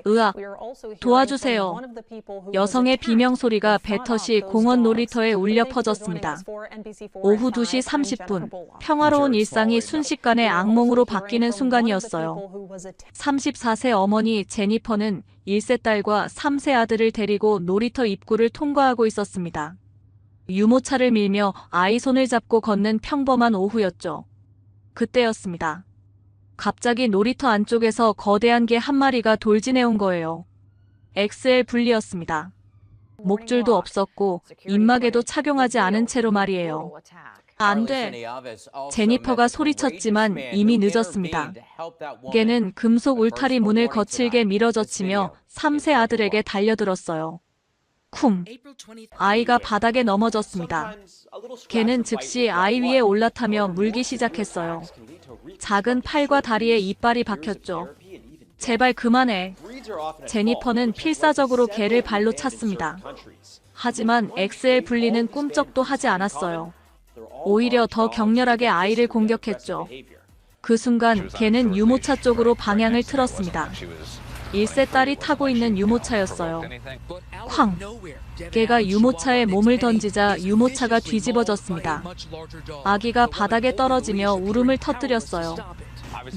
으악, 도와주세요. 여성의 비명소리가 배터시 공원 놀이터에 울려 퍼졌습니다. 오후 2시 30분, 평화로운 일상이 순식간에 악몽으로 바뀌는 순간이었어요. 34세 어머니 제니퍼는 1세 딸과 3세 아들을 데리고 놀이터 입구를 통과하고 있었습니다. 유모차를 밀며 아이 손을 잡고 걷는 평범한 오후였죠. 그때였습니다. 갑자기 놀이터 안쪽에서 거대한 개 한 마리가 돌진해온 거예요. 엑스엘 분리였습니다. 목줄도 없었고 입막에도 착용하지 않은 채로 말이에요. 안 돼. 제니퍼가 소리쳤지만 이미 늦었습니다. 개는 금속 울타리 문을 거칠게 밀어젖히며 3세 아들에게 달려들었어요. 쿵! 아이가 바닥에 넘어졌습니다. 개는 즉시 아이 위에 올라타며 물기 시작했어요. 작은 팔과 다리에 이빨이 박혔죠. 제발 그만해. 제니퍼는 필사적으로 개를 발로 찼습니다. 하지만 엑스엘 분리는 꿈쩍도 하지 않았어요. 오히려 더 격렬하게 아이를 공격했죠. 그 순간 개는 유모차 쪽으로 방향을 틀었습니다. 1세 딸이 타고 있는 유모차였어요. 쾅! 개가 유모차에 몸을 던지자 유모차가 뒤집어졌습니다. 아기가 바닥에 떨어지며 울음을 터뜨렸어요.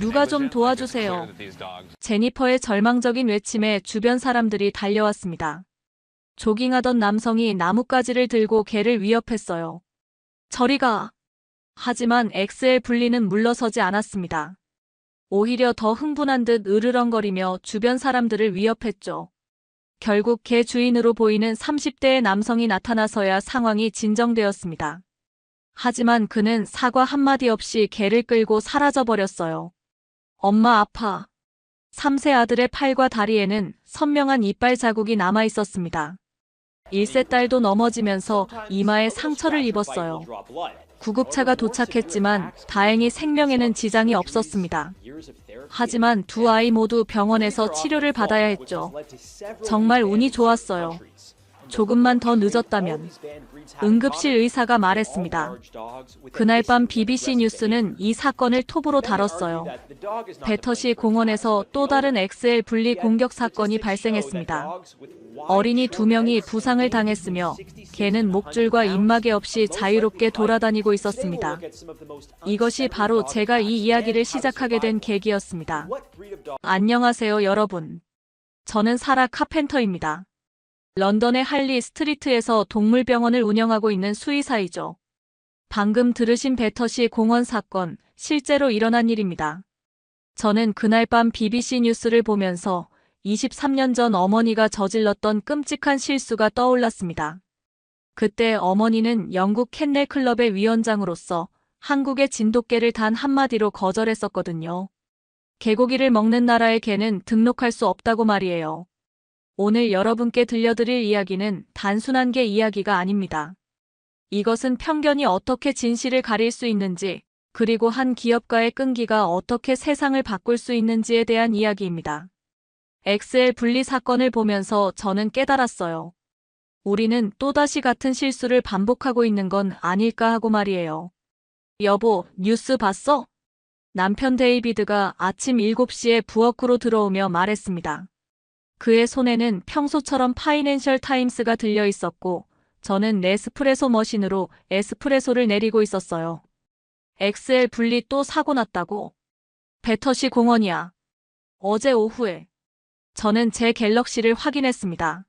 누가 좀 도와주세요. 제니퍼의 절망적인 외침에 주변 사람들이 달려왔습니다. 조깅하던 남성이 나뭇가지를 들고 개를 위협했어요. 저리 가! 하지만 엑스엘 분리는 물러서지 않았습니다. 오히려 더 흥분한 듯 으르렁거리며 주변 사람들을 위협했죠. 결국 개 주인으로 보이는 30대의 남성이 나타나서야 상황이 진정되었습니다. 하지만 그는 사과 한마디 없이 개를 끌고 사라져버렸어요. 엄마 아파. 3세 아들의 팔과 다리에는 선명한 이빨 자국이 남아 있었습니다. 1세 딸도 넘어지면서 이마에 상처를 입었어요. 구급차가 도착했지만 다행히 생명에는 지장이 없었습니다. 하지만 두 아이 모두 병원에서 치료를 받아야 했죠. 정말 운이 좋았어요. 조금만 더 늦었다면. 응급실 의사가 말했습니다. 그날 밤 BBC 뉴스는 이 사건을 톱으로 다뤘어요. 배터시 공원에서 또 다른 엑스엘 분리 공격 사건이 발생했습니다. 어린이 2명이 부상을 당했으며 개는 목줄과 입마개 없이 자유롭게 돌아다니고 있었습니다. 이것이 바로 제가 이 이야기를 시작하게 된 계기였습니다. 안녕하세요, 여러분. 저는 사라 카펜터입니다. 런던의 할리 스트리트에서 동물병원을 운영하고 있는 수의사이죠. 방금 들으신 배터시 공원 사건, 실제로 일어난 일입니다. 저는 그날 밤 BBC 뉴스를 보면서 23년 전 어머니가 저질렀던 끔찍한 실수가 떠올랐습니다. 그때 어머니는 영국 캔넬 클럽의 위원장으로서 한국의 진돗개를 단 한마디로 거절했었거든요. 개고기를 먹는 나라의 개는 등록할 수 없다고 말이에요. 오늘 여러분께 들려드릴 이야기는 단순한 개 이야기가 아닙니다. 이것은 편견이 어떻게 진실을 가릴 수 있는지, 그리고 한 기업가의 끈기가 어떻게 세상을 바꿀 수 있는지에 대한 이야기입니다. 엑스엘 분리 사건을 보면서 저는 깨달았어요. 우리는 또다시 같은 실수를 반복하고 있는 건 아닐까 하고 말이에요. 여보, 뉴스 봤어? 남편 데이비드가 아침 7시에 부엌으로 들어오며 말했습니다. 그의 손에는 평소처럼 파이낸셜 타임스가 들려 있었고 저는 네스프레소 머신으로 에스프레소를 내리고 있었어요. 엑스엘 분리 또 사고 났다고? 배터시 공원이야. 어제 오후에. 저는 제 갤럭시를 확인했습니다.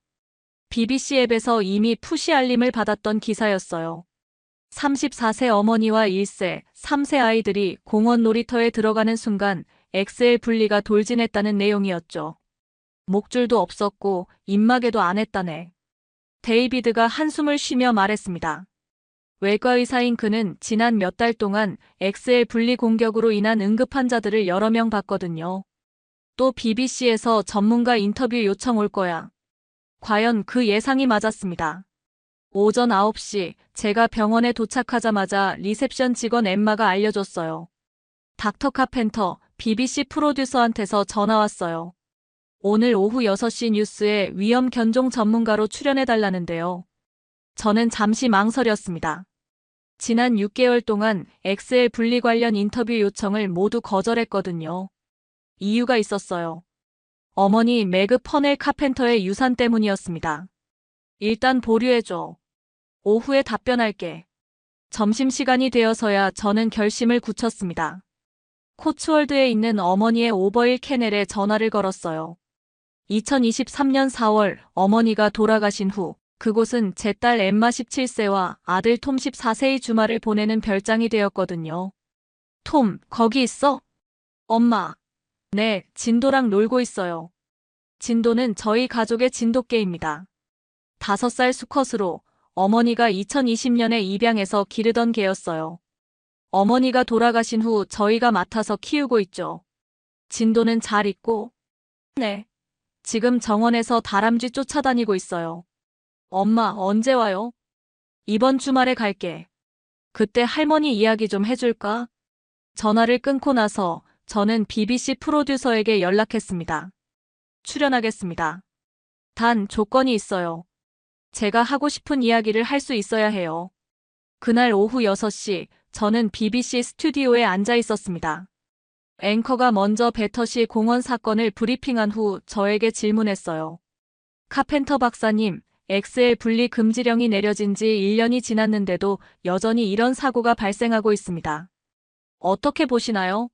BBC 앱에서 이미 푸시 알림을 받았던 기사였어요. 34세 어머니와 1세, 3세 아이들이 공원 놀이터에 들어가는 순간 엑스엘 분리가 돌진했다는 내용이었죠. 목줄도 없었고 입마개도 안 했다네. 데이비드가 한숨을 쉬며 말했습니다. 외과의사인 그는 지난 몇 달 동안 엑스엘 분리 공격으로 인한 응급 환자들을 여러 명 봤거든요. 또 BBC에서 전문가 인터뷰 요청 올 거야. 과연 그 예상이 맞았습니다. 오전 9시 제가 병원에 도착하자마자 리셉션 직원 엠마가 알려줬어요. 닥터 카펜터, BBC 프로듀서한테서 전화 왔어요. 오늘 오후 6시 뉴스에 위험 견종 전문가로 출연해달라는데요. 저는 잠시 망설였습니다. 지난 6개월 동안 엑스엘 분리 관련 인터뷰 요청을 모두 거절했거든요. 이유가 있었어요. 어머니 매그 퍼넬 카펜터의 유산 때문이었습니다. 일단 보류해줘. 오후에 답변할게. 점심시간이 되어서야 저는 결심을 굳혔습니다. 코츠월드에 있는 어머니의 오버힐 캐넬에 전화를 걸었어요. 2023년 4월 어머니가 돌아가신 후 그곳은 제 딸 엠마 17세와 아들 톰 14세의 주말을 보내는 별장이 되었거든요. 톰, 거기 있어? 엄마. 네, 진도랑 놀고 있어요. 진도는 저희 가족의 진돗개입니다. 5살 수컷으로 어머니가 2020년에 입양해서 기르던 개였어요. 어머니가 돌아가신 후 저희가 맡아서 키우고 있죠. 진도는 잘 있고? 네. 지금 정원에서 다람쥐 쫓아다니고 있어요. 엄마, 언제 와요? 이번 주말에 갈게. 그때 할머니 이야기 좀 해줄까? 전화를 끊고 나서 저는 BBC 프로듀서에게 연락했습니다. 출연하겠습니다. 단 조건이 있어요. 제가 하고 싶은 이야기를 할 수 있어야 해요. 그날 오후 6시 저는 BBC 스튜디오에 앉아 있었습니다. 앵커가 먼저 배터시 공원 사건을 브리핑한 후 저에게 질문했어요. 카펜터 박사님, 엑셀 분리 금지령이 내려진 지 1년이 지났는데도 여전히 이런 사고가 발생하고 있습니다. 어떻게 보시나요?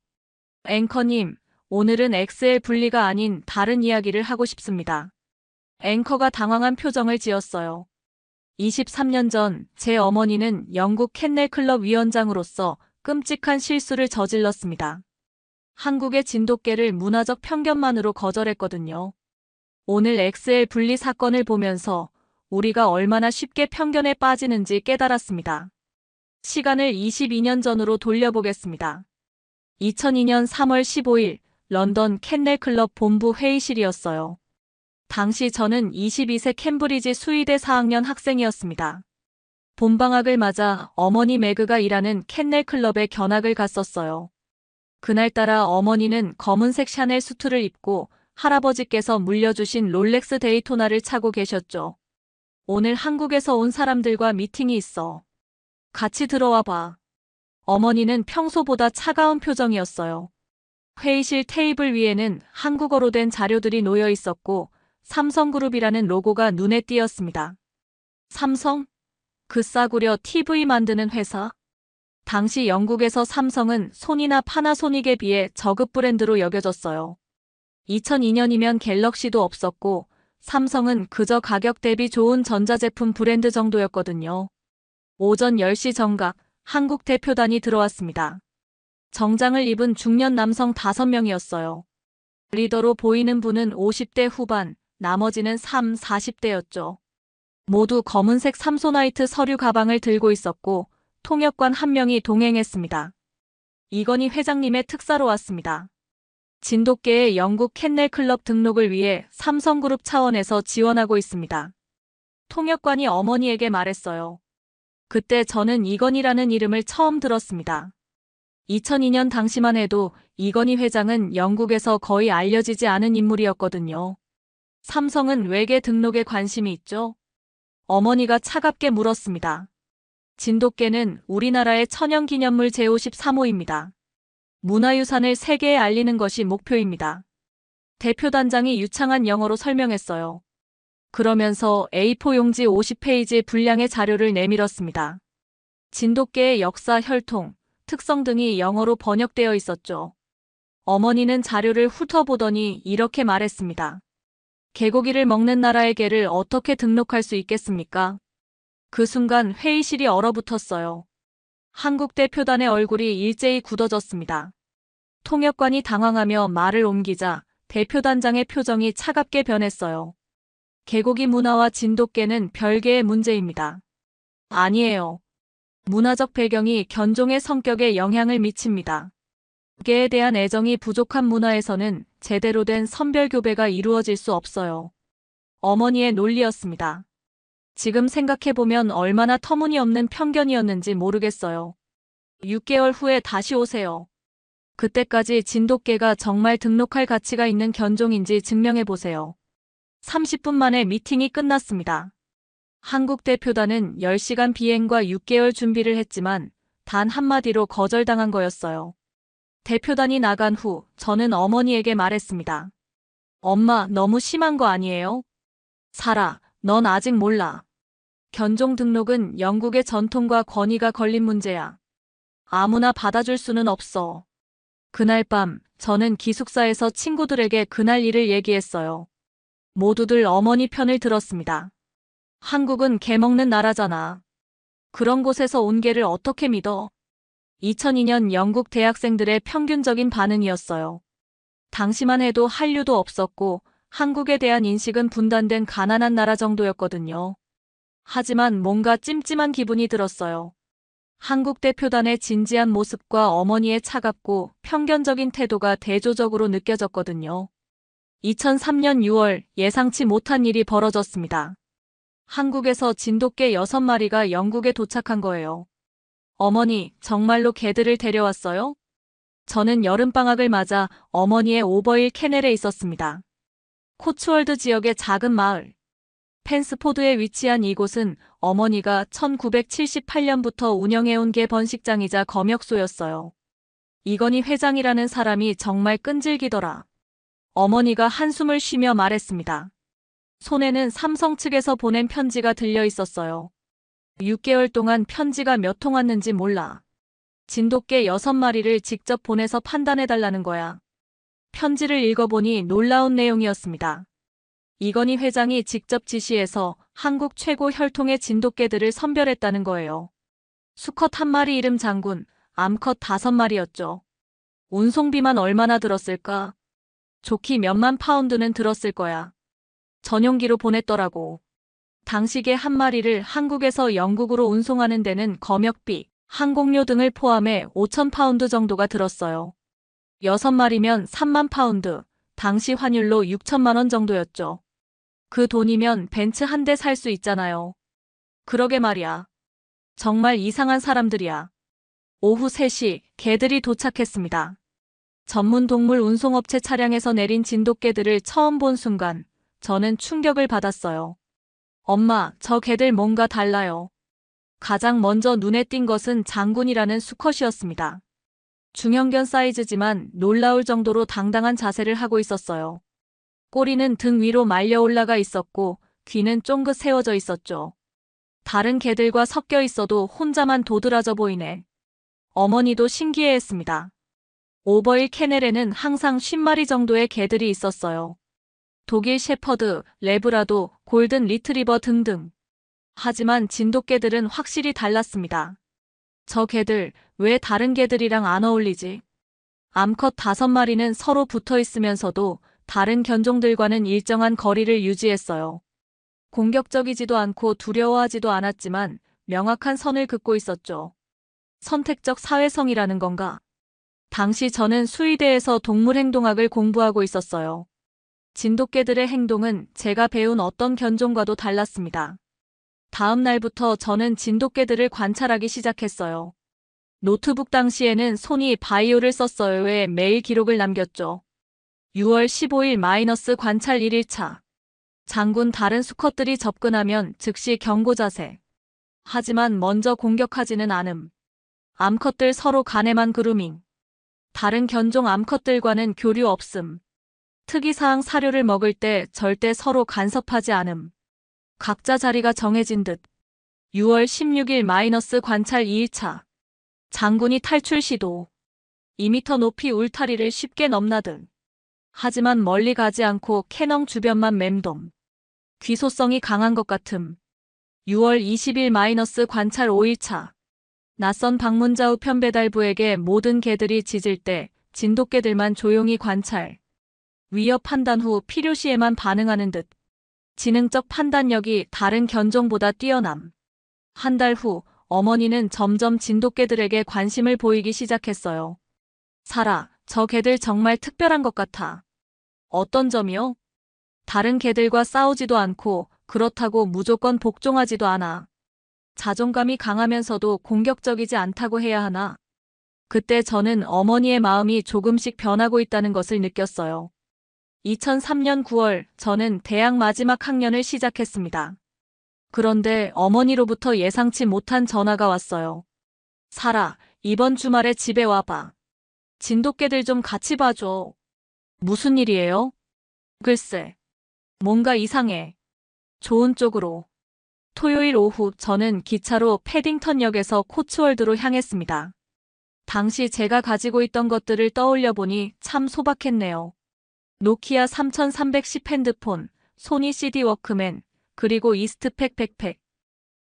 앵커님, 오늘은 엑셀 분리가 아닌 다른 이야기를 하고 싶습니다. 앵커가 당황한 표정을 지었어요. 23년 전 제 어머니는 영국 캔넬 클럽 위원장으로서 끔찍한 실수를 저질렀습니다. 한국의 진돗개를 문화적 편견만으로 거절했거든요. 오늘 엑셀 분리 사건을 보면서 우리가 얼마나 쉽게 편견에 빠지는지 깨달았습니다. 시간을 22년 전으로 돌려보겠습니다. 2002년 3월 15일 런던 캔넬 클럽 본부 회의실이었어요. 당시 저는 22세 캠브리지 수의대 4학년 학생이었습니다. 봄방학을 맞아 어머니 매그가 일하는 캔넬 클럽에 견학을 갔었어요. 그날따라 어머니는 검은색 샤넬 수트를 입고 할아버지께서 물려주신 롤렉스 데이토나를 차고 계셨죠. 오늘 한국에서 온 사람들과 미팅이 있어. 같이 들어와 봐. 어머니는 평소보다 차가운 표정이었어요. 회의실 테이블 위에는 한국어로 된 자료들이 놓여 있었고 삼성그룹이라는 로고가 눈에 띄었습니다. 삼성? 그 싸구려 TV 만드는 회사? 당시 영국에서 삼성은 소니나 파나소닉에 비해 저급 브랜드로 여겨졌어요. 2002년이면 갤럭시도 없었고 삼성은 그저 가격 대비 좋은 전자제품 브랜드 정도였거든요. 오전 10시 정각 한국 대표단이 들어왔습니다. 정장을 입은 중년 남성 5명이었어요. 리더로 보이는 분은 50대 후반, 나머지는 40대였죠. 모두 검은색 삼소나이트 서류 가방을 들고 있었고 통역관 1명이 동행했습니다. 이건희 회장님의 특사로 왔습니다. 진돗개의 영국 캔넬 클럽 등록을 위해 삼성그룹 차원에서 지원하고 있습니다. 통역관이 어머니에게 말했어요. 그때 저는 이건희라는 이름을 처음 들었습니다. 2002년 당시만 해도 이건희 회장은 영국에서 거의 알려지지 않은 인물이었거든요. 삼성은 외계 등록에 관심이 있죠? 어머니가 차갑게 물었습니다. 진돗개는 우리나라의 천연기념물 제53호입니다. 문화유산을 세계에 알리는 것이 목표입니다. 대표단장이 유창한 영어로 설명했어요. 그러면서 A4 용지 50페이지 분량의 자료를 내밀었습니다. 진돗개의 역사, 혈통, 특성 등이 영어로 번역되어 있었죠. 어머니는 자료를 훑어보더니 이렇게 말했습니다. 개고기를 먹는 나라의 개를 어떻게 등록할 수 있겠습니까? 그 순간 회의실이 얼어붙었어요. 한국 대표단의 얼굴이 일제히 굳어졌습니다. 통역관이 당황하며 말을 옮기자 대표단장의 표정이 차갑게 변했어요. 개고기 문화와 진돗개는 별개의 문제입니다. 아니에요. 문화적 배경이 견종의 성격에 영향을 미칩니다. 개에 대한 애정이 부족한 문화에서는 제대로 된 선별교배가 이루어질 수 없어요. 어머니의 논리였습니다. 지금 생각해보면 얼마나 터무니없는 편견이었는지 모르겠어요. 6개월 후에 다시 오세요. 그때까지 진돗개가 정말 등록할 가치가 있는 견종인지 증명해보세요. 30분 만에 미팅이 끝났습니다. 한국 대표단은 10시간 비행과 6개월 준비를 했지만 단 한마디로 거절당한 거였어요. 대표단이 나간 후 저는 어머니에게 말했습니다. 엄마, 너무 심한 거 아니에요? 사라, 넌 아직 몰라. 견종 등록은 영국의 전통과 권위가 걸린 문제야. 아무나 받아줄 수는 없어. 그날 밤, 저는 기숙사에서 친구들에게 그날 일을 얘기했어요. 모두들 어머니 편을 들었습니다. 한국은 개 먹는 나라잖아. 그런 곳에서 온 개를 어떻게 믿어? 2002년 영국 대학생들의 평균적인 반응이었어요. 당시만 해도 한류도 없었고 한국에 대한 인식은 분단된 가난한 나라 정도였거든요. 하지만 뭔가 찜찜한 기분이 들었어요. 한국 대표단의 진지한 모습과 어머니의 차갑고 편견적인 태도가 대조적으로 느껴졌거든요. 2003년 6월 예상치 못한 일이 벌어졌습니다. 한국에서 진돗개 6마리가 영국에 도착한 거예요. 어머니, 정말로 개들을 데려왔어요? 저는 여름방학을 맞아 어머니의 오버힐 캐넬에 있었습니다. 코츠월드 지역의 작은 마을. 펜스포드에 위치한 이곳은 어머니가 1978년부터 운영해온 개 번식장이자 검역소였어요. 이건희 회장이라는 사람이 정말 끈질기더라. 어머니가 한숨을 쉬며 말했습니다. 손에는 삼성 측에서 보낸 편지가 들려 있었어요. 6개월 동안 편지가 몇 통 왔는지 몰라. 진돗개 6마리를 직접 보내서 판단해달라는 거야. 편지를 읽어보니 놀라운 내용이었습니다. 이건희 회장이 직접 지시해서 한국 최고 혈통의 진돗개들을 선별했다는 거예요. 수컷 1마리 이름 장군, 암컷 5마리였죠. 운송비만 얼마나 들었을까? 좋기 몇만 파운드는 들었을 거야. 전용기로 보냈더라고. 당시 개 1마리를 한국에서 영국으로 운송하는 데는 검역비, 항공료 등을 포함해 5천 파운드 정도가 들었어요. 6마리면 3만 파운드, 당시 환율로 6천만 원 정도였죠. 그 돈이면 벤츠 한 대 살 수 있잖아요. 그러게 말이야. 정말 이상한 사람들이야. 오후 3시 개들이 도착했습니다. 전문 동물 운송업체 차량에서 내린 진돗개들을 처음 본 순간 저는 충격을 받았어요. 엄마, 저 개들 뭔가 달라요. 가장 먼저 눈에 띈 것은 장군이라는 수컷이었습니다. 중형견 사이즈지만 놀라울 정도로 당당한 자세를 하고 있었어요. 꼬리는 등 위로 말려 올라가 있었고 귀는 쫑긋 세워져 있었죠. 다른 개들과 섞여 있어도 혼자만 도드라져 보이네. 어머니도 신기해했습니다. 오버힐 캐넬에는 항상 50마리 정도의 개들이 있었어요. 독일 셰퍼드, 레브라도, 골든 리트리버 등등. 하지만 진돗개들은 확실히 달랐습니다. 저 개들, 왜 다른 개들이랑 안 어울리지? 암컷 5마리는 서로 붙어 있으면서도 다른 견종들과는 일정한 거리를 유지했어요. 공격적이지도 않고 두려워하지도 않았지만 명확한 선을 긋고 있었죠. 선택적 사회성이라는 건가? 당시 저는 수의대에서 동물행동학을 공부하고 있었어요. 진돗개들의 행동은 제가 배운 어떤 견종과도 달랐습니다. 다음 날부터 저는 진돗개들을 관찰하기 시작했어요. 노트북 당시에는 손이 바이오를 썼어요에 매일 기록을 남겼죠. 6월 15일 관찰 1일차. 장군 다른 수컷들이 접근하면 즉시 경고 자세. 하지만 먼저 공격하지는 않음. 암컷들 서로 간에만 그루밍. 다른 견종 암컷들과는 교류 없음. 특이사항 사료를 먹을 때 절대 서로 간섭하지 않음. 각자 자리가 정해진 듯. 6월 16일 관찰 2일차. 장군이 탈출 시도. 2m 높이 울타리를 쉽게 넘나등. 하지만 멀리 가지 않고 캐넘 주변만 맴돔. 귀소성이 강한 것 같음. 6월 20일 관찰 5일차. 낯선 방문자 우편 배달부에게 모든 개들이 짖을 때 진돗개들만 조용히 관찰. 위협 판단 후 필요시에만 반응하는 듯. 지능적 판단력이 다른 견종보다 뛰어남. 한 달 후 어머니는 점점 진돗개들에게 관심을 보이기 시작했어요. 사라, 저 개들 정말 특별한 것 같아. 어떤 점이요? 다른 개들과 싸우지도 않고 그렇다고 무조건 복종하지도 않아. 자존감이 강하면서도 공격적이지 않다고 해야 하나? 그때 저는 어머니의 마음이 조금씩 변하고 있다는 것을 느꼈어요. 2003년 9월 저는 대학 마지막 학년을 시작했습니다. 그런데 어머니로부터 예상치 못한 전화가 왔어요. 사라, 이번 주말에 집에 와봐. 진돗개들 좀 같이 봐줘. 무슨 일이에요? 글쎄, 뭔가 이상해. 좋은 쪽으로. 토요일 오후 저는 기차로 패딩턴역에서 코츠월드로 향했습니다. 당시 제가 가지고 있던 것들을 떠올려 보니 참 소박했네요. 노키아 3310 핸드폰, 소니 CD 워크맨, 그리고 이스트팩 백팩.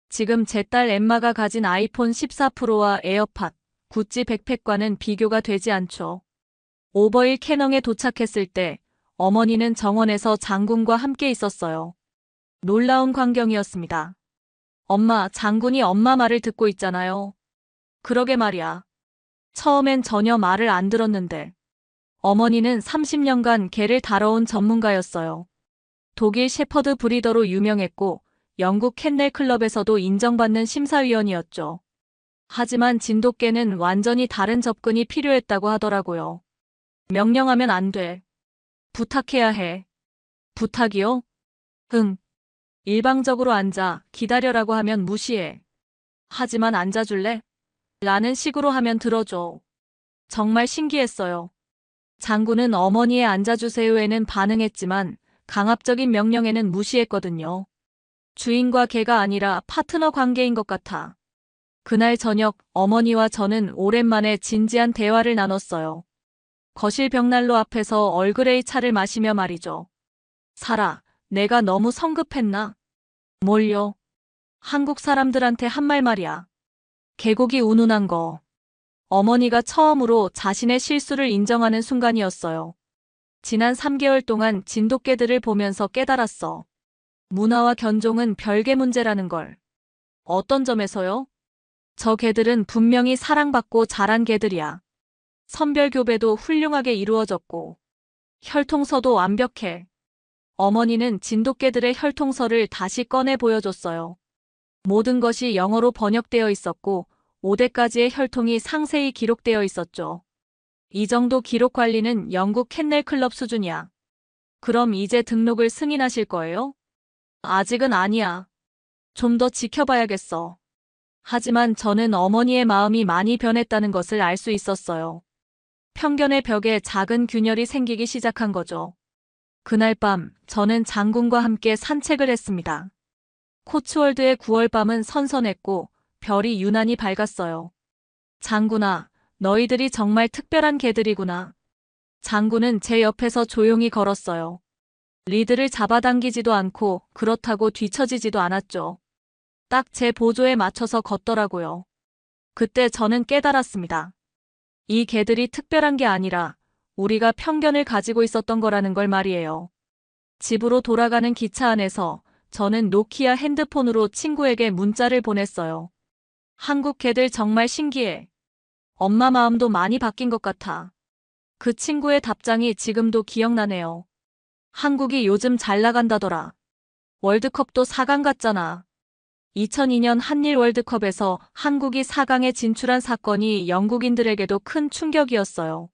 지금 제 딸 엠마가 가진 아이폰 14 프로와 에어팟, 구찌 백팩과는 비교가 되지 않죠. 오버일 캐넌에 도착했을 때 어머니는 정원에서 장군과 함께 있었어요. 놀라운 광경이었습니다. 엄마, 장군이 엄마 말을 듣고 있잖아요. 그러게 말이야. 처음엔 전혀 말을 안 들었는데 어머니는 30년간 개를 다뤄온 전문가였어요. 독일 shepherd 브리더로 유명했고 영국 캔넬 클럽에서도 인정받는 심사위원이었죠. 하지만 진돗개는 완전히 다른 접근이 필요했다고 하더라고요. 명령하면 안 돼. 부탁해야 해. 부탁이요? 응. 일방적으로 앉아, 기다려라고 하면 무시해. 하지만 앉아줄래? 라는 식으로 하면 들어줘. 정말 신기했어요. 장군은 어머니의 앉아주세요에는 반응했지만 강압적인 명령에는 무시했거든요. 주인과 개가 아니라 파트너 관계인 것 같아. 그날 저녁 어머니와 저는 오랜만에 진지한 대화를 나눴어요. 거실 벽난로 앞에서 얼그레이 차를 마시며 말이죠. 사라, 내가 너무 성급했나? 뭘요? 한국 사람들한테 한 말 말이야. 개고기 운운한 거. 어머니가 처음으로 자신의 실수를 인정하는 순간이었어요. 지난 3개월 동안 진돗개들을 보면서 깨달았어. 문화와 견종은 별개 문제라는 걸. 어떤 점에서요? 저 개들은 분명히 사랑받고 자란 개들이야. 선별교배도 훌륭하게 이루어졌고 혈통서도 완벽해. 어머니는 진돗개들의 혈통서를 다시 꺼내 보여줬어요. 모든 것이 영어로 번역되어 있었고 5대까지의 혈통이 상세히 기록되어 있었죠. 이 정도 기록 관리는 영국 캔넬 클럽 수준이야. 그럼 이제 등록을 승인하실 거예요? 아직은 아니야. 좀 더 지켜봐야겠어. 하지만 저는 어머니의 마음이 많이 변했다는 것을 알 수 있었어요. 편견의 벽에 작은 균열이 생기기 시작한 거죠. 그날 밤 저는 장군과 함께 산책을 했습니다. 코츠월드의 9월 밤은 선선했고 별이 유난히 밝았어요. 장군아, 너희들이 정말 특별한 개들이구나. 장군은 제 옆에서 조용히 걸었어요. 리드를 잡아당기지도 않고 그렇다고 뒤처지지도 않았죠. 딱 제 보조에 맞춰서 걷더라고요. 그때 저는 깨달았습니다. 이 개들이 특별한 게 아니라 우리가 편견을 가지고 있었던 거라는 걸 말이에요. 집으로 돌아가는 기차 안에서 저는 노키아 핸드폰으로 친구에게 문자를 보냈어요. 한국 개들 정말 신기해. 엄마 마음도 많이 바뀐 것 같아. 그 친구의 답장이 지금도 기억나네요. 한국이 요즘 잘 나간다더라. 월드컵도 4강 갔잖아. 2002년 한일 월드컵에서 한국이 4강에 진출한 사건이 영국인들에게도 큰 충격이었어요.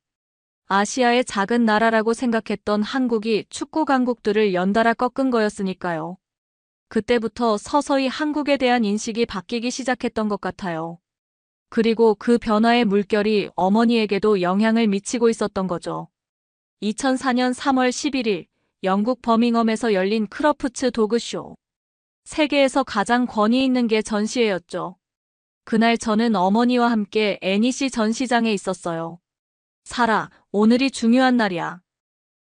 아시아의 작은 나라라고 생각했던 한국이 축구 강국들을 연달아 꺾은 거였으니까요. 그때부터 서서히 한국에 대한 인식이 바뀌기 시작했던 것 같아요. 그리고 그 변화의 물결이 어머니에게도 영향을 미치고 있었던 거죠. 2004년 3월 11일 영국 버밍엄에서 열린 크러프츠 도그쇼. 세계에서 가장 권위 있는 게 전시회였죠. 그날 저는 어머니와 함께 NEC 전시장에 있었어요. 사라, 오늘이 중요한 날이야.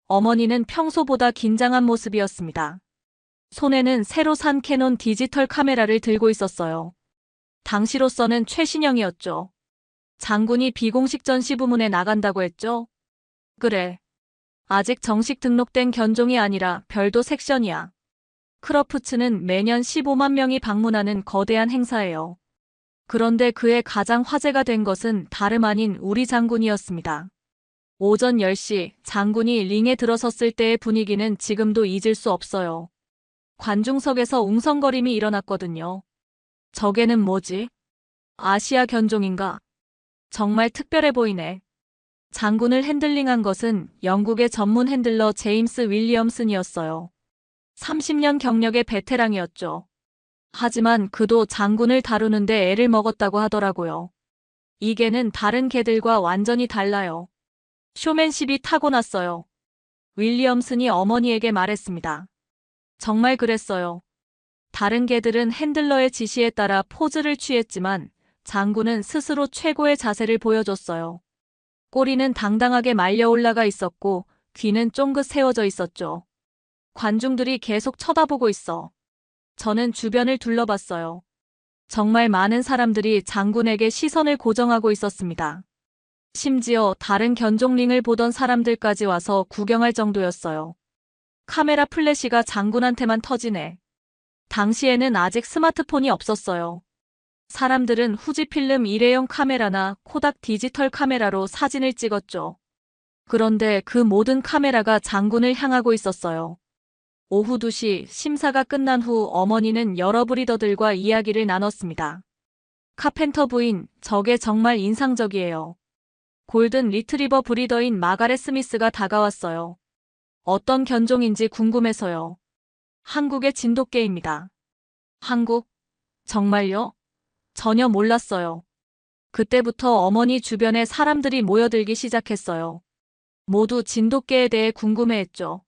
어머니는 평소보다 긴장한 모습이었습니다. 손에는 새로 산 캐논 디지털 카메라를 들고 있었어요. 당시로서는 최신형이었죠. 장군이 비공식 전시 부문에 나간다고 했죠? 그래. 아직 정식 등록된 견종이 아니라 별도 섹션이야. 크러프츠는 매년 15만 명이 방문하는 거대한 행사예요. 그런데 그의 가장 화제가 된 것은 다름 아닌 우리 장군이었습니다. 오전 10시 장군이 링에 들어섰을 때의 분위기는 지금도 잊을 수 없어요. 관중석에서 웅성거림이 일어났거든요. 저게는 뭐지? 아시아 견종인가? 정말 특별해 보이네. 장군을 핸들링한 것은 영국의 전문 핸들러 제임스 윌리엄슨이었어요. 30년 경력의 베테랑이었죠. 하지만 그도 장군을 다루는데 애를 먹었다고 하더라고요. 이 개는 다른 개들과 완전히 달라요. 쇼맨십이 타고났어요. 윌리엄슨이 어머니에게 말했습니다. 정말 그랬어요. 다른 개들은 핸들러의 지시에 따라 포즈를 취했지만 장군은 스스로 최고의 자세를 보여줬어요. 꼬리는 당당하게 말려 올라가 있었고 귀는 쫑긋 세워져 있었죠. 관중들이 계속 쳐다보고 있어. 저는 주변을 둘러봤어요. 정말 많은 사람들이 장군에게 시선을 고정하고 있었습니다. 심지어 다른 견종링을 보던 사람들까지 와서 구경할 정도였어요. 카메라 플래시가 장군한테만 터지네. 당시에는 아직 스마트폰이 없었어요. 사람들은 후지필름 일회용 카메라나 코닥 디지털 카메라로 사진을 찍었죠. 그런데 그 모든 카메라가 장군을 향하고 있었어요. 오후 2시 심사가 끝난 후 어머니는 여러 브리더들과 이야기를 나눴습니다. 카펜터 부인, 저게 정말 인상적이에요. 골든 리트리버 브리더인 마가렛 스미스가 다가왔어요. 어떤 견종인지 궁금해서요. 한국의 진돗개입니다. 한국? 정말요? 전혀 몰랐어요. 그때부터 어머니 주변에 사람들이 모여들기 시작했어요. 모두 진돗개에 대해 궁금해했죠.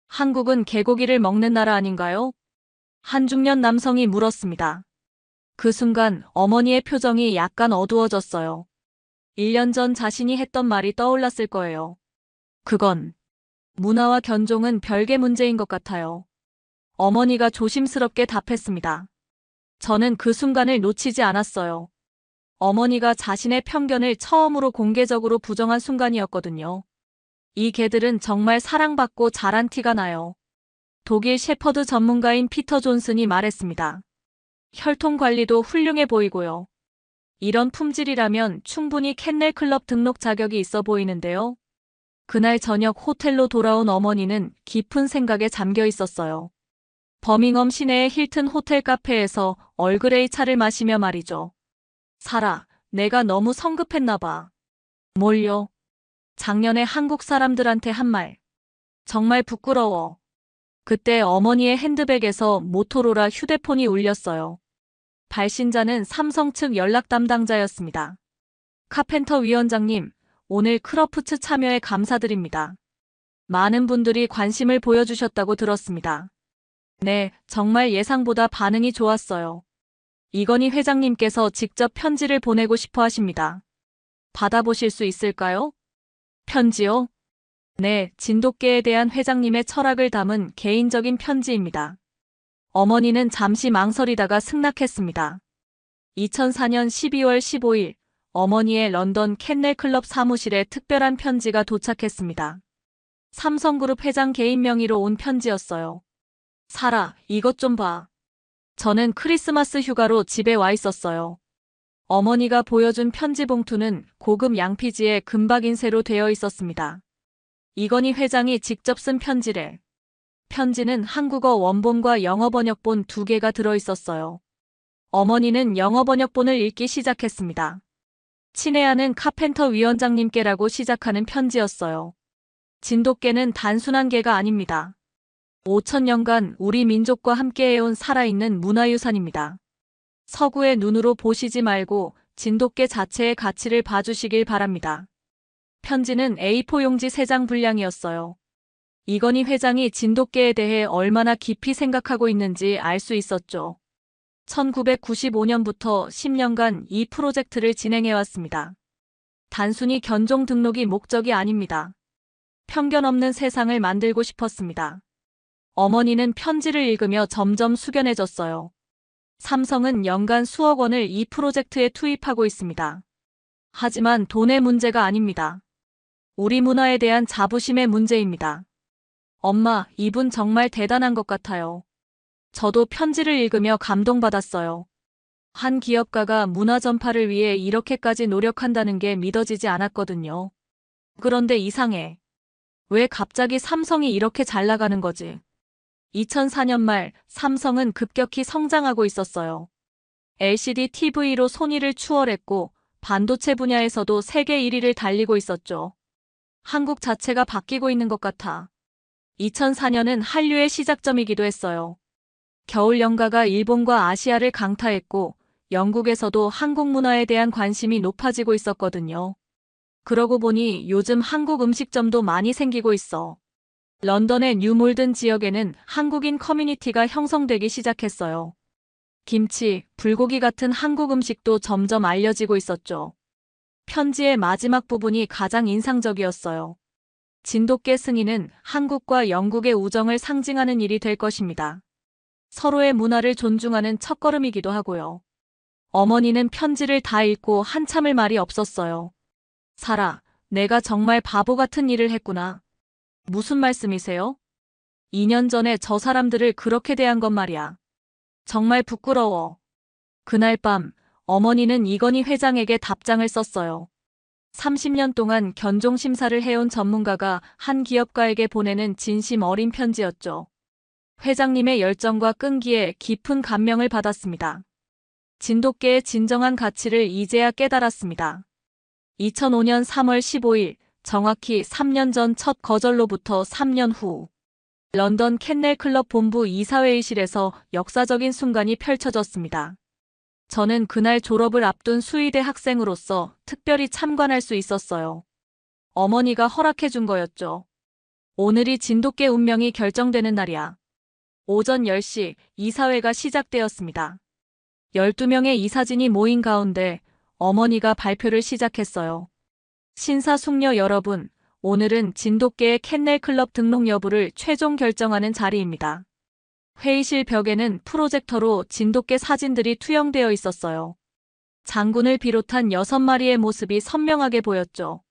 한국은 개고기를 먹는 나라 아닌가요? 한 중년 남성이 물었습니다. 그 순간 어머니의 표정이 약간 어두워졌어요. 1년 전 자신이 했던 말이 떠올랐을 거예요. 그건 문화와 견종은 별개 문제인 것 같아요. 어머니가 조심스럽게 답했습니다. 저는 그 순간을 놓치지 않았어요. 어머니가 자신의 편견을 처음으로 공개적으로 부정한 순간이었거든요. 이 개들은 정말 사랑받고 자란 티가 나요. 독일 셰퍼드 전문가인 피터 존슨이 말했습니다. 혈통 관리도 훌륭해 보이고요. 이런 품질이라면 충분히 캔넬 클럽 등록 자격이 있어 보이는데요. 그날 저녁 호텔로 돌아온 어머니는 깊은 생각에 잠겨 있었어요. 버밍엄 시내의 힐튼 호텔 카페에서 얼그레이 차를 마시며 말이죠. 사라, 내가 너무 성급했나 봐. 뭘요? 작년에 한국 사람들한테 한 말. 정말 부끄러워. 그때 어머니의 핸드백에서 모토로라 휴대폰이 울렸어요. 발신자는 삼성 측 연락 담당자였습니다. 카펜터 위원장님, 오늘 크러프츠 참여에 감사드립니다. 많은 분들이 관심을 보여주셨다고 들었습니다. 네, 정말 예상보다 반응이 좋았어요. 이건희 회장님께서 직접 편지를 보내고 싶어 하십니다. 받아보실 수 있을까요? 편지요? 네, 진돗개에 대한 회장님의 철학을 담은 개인적인 편지입니다. 어머니는 잠시 망설이다가 승낙했습니다. 2004년 12월 15일 어머니의 런던 캔넬 클럽 사무실에 특별한 편지가 도착했습니다. 삼성그룹 회장 개인 명의로 온 편지였어요. 사라, 이것 좀 봐. 저는 크리스마스 휴가로 집에 와 있었어요. 어머니가 보여준 편지 봉투는 고급 양피지에 금박 인쇄로 되어 있었습니다. 이건희 회장이 직접 쓴 편지래. 편지는 한국어 원본과 영어 번역본 2개가 들어있었어요. 어머니는 영어 번역본을 읽기 시작했습니다. 친애하는 카펜터 위원장님께라고 시작하는 편지였어요. 진돗개는 단순한 개가 아닙니다. 5,000년간 우리 민족과 함께해온 살아있는 문화유산입니다. 서구의 눈으로 보시지 말고 진돗개 자체의 가치를 봐주시길 바랍니다. 편지는 A4 용지 3장 분량이었어요. 이건희 회장이 진돗개에 대해 얼마나 깊이 생각하고 있는지 알 수 있었죠. 1995년부터 10년간 이 프로젝트를 진행해왔습니다. 단순히 견종 등록이 목적이 아닙니다. 편견 없는 세상을 만들고 싶었습니다. 어머니는 편지를 읽으며 점점 숙연해졌어요. 삼성은 연간 수억 원을 이 프로젝트에 투입하고 있습니다. 하지만 돈의 문제가 아닙니다. 우리 문화에 대한 자부심의 문제입니다. 엄마, 이분 정말 대단한 것 같아요. 저도 편지를 읽으며 감동받았어요. 한 기업가가 문화 전파를 위해 이렇게까지 노력한다는 게 믿어지지 않았거든요. 그런데 이상해. 왜 갑자기 삼성이 이렇게 잘 나가는 거지? 2004년 말 삼성은 급격히 성장하고 있었어요. LCD TV로 손위를 추월했고 반도체 분야에서도 세계 1위를 달리고 있었죠. 한국 자체가 바뀌고 있는 것 같아. 2004년은 한류의 시작점이기도 했어요. 겨울 연가가 일본과 아시아를 강타했고 영국에서도 한국 문화에 대한 관심이 높아지고 있었거든요. 그러고 보니 요즘 한국 음식점도 많이 생기고 있어. 런던의 뉴몰든 지역에는 한국인 커뮤니티가 형성되기 시작했어요. 김치, 불고기 같은 한국 음식도 점점 알려지고 있었죠. 편지의 마지막 부분이 가장 인상적이었어요. 진돗개 승인은 한국과 영국의 우정을 상징하는 일이 될 것입니다. 서로의 문화를 존중하는 첫걸음이기도 하고요. 어머니는 편지를 다 읽고 한참을 말이 없었어요. 사라, 내가 정말 바보 같은 일을 했구나. 무슨 말씀이세요? 2년 전에 저 사람들을 그렇게 대한 건 말이야. 정말 부끄러워. 그날 밤, 어머니는 이건희 회장에게 답장을 썼어요. 30년 동안 견종 심사를 해온 전문가가 한 기업가에게 보내는 진심 어린 편지였죠. 회장님의 열정과 끈기에 깊은 감명을 받았습니다. 진돗개의 진정한 가치를 이제야 깨달았습니다. 2005년 3월 15일, 정확히 3년 전 첫 거절로부터 3년 후, 런던 캔넬 클럽 본부 이사회의실에서 역사적인 순간이 펼쳐졌습니다. 저는 그날 졸업을 앞둔 수의대 학생으로서 특별히 참관할 수 있었어요. 어머니가 허락해 준 거였죠. 오늘이 진돗개 운명이 결정되는 날이야. 오전 10시 이사회가 시작되었습니다. 12명의 이사진이 모인 가운데 어머니가 발표를 시작했어요. 신사숙녀 여러분, 오늘은 진돗개의 캔넬 클럽 등록 여부를 최종 결정하는 자리입니다. 회의실 벽에는 프로젝터로 진돗개 사진들이 투영되어 있었어요. 장군을 비롯한 6마리의 모습이 선명하게 보였죠.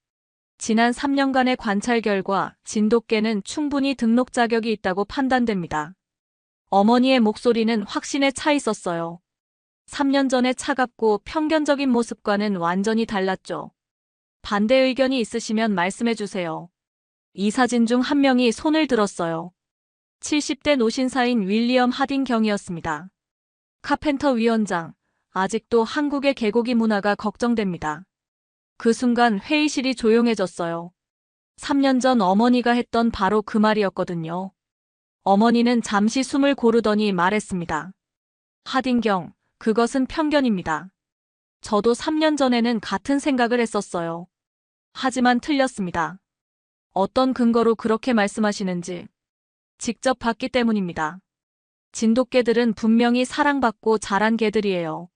지난 3년간의 관찰 결과 진돗개는 충분히 등록 자격이 있다고 판단됩니다. 어머니의 목소리는 확신에 차 있었어요. 3년 전의 차갑고 편견적인 모습과는 완전히 달랐죠. 반대 의견이 있으시면 말씀해 주세요. 이사진 중 한 명이 손을 들었어요. 70대 노신사인 윌리엄 하딘 경이었습니다. 카펜터 위원장, 아직도 한국의 개고기 문화가 걱정됩니다. 그 순간 회의실이 조용해졌어요. 3년 전 어머니가 했던 바로 그 말이었거든요. 어머니는 잠시 숨을 고르더니 말했습니다. 하딘경, 그것은 편견입니다. 저도 3년 전에는 같은 생각을 했었어요. 하지만 틀렸습니다. 어떤 근거로 그렇게 말씀하시는지 직접 봤기 때문입니다. 진돗개들은 분명히 사랑받고 자란 개들이에요.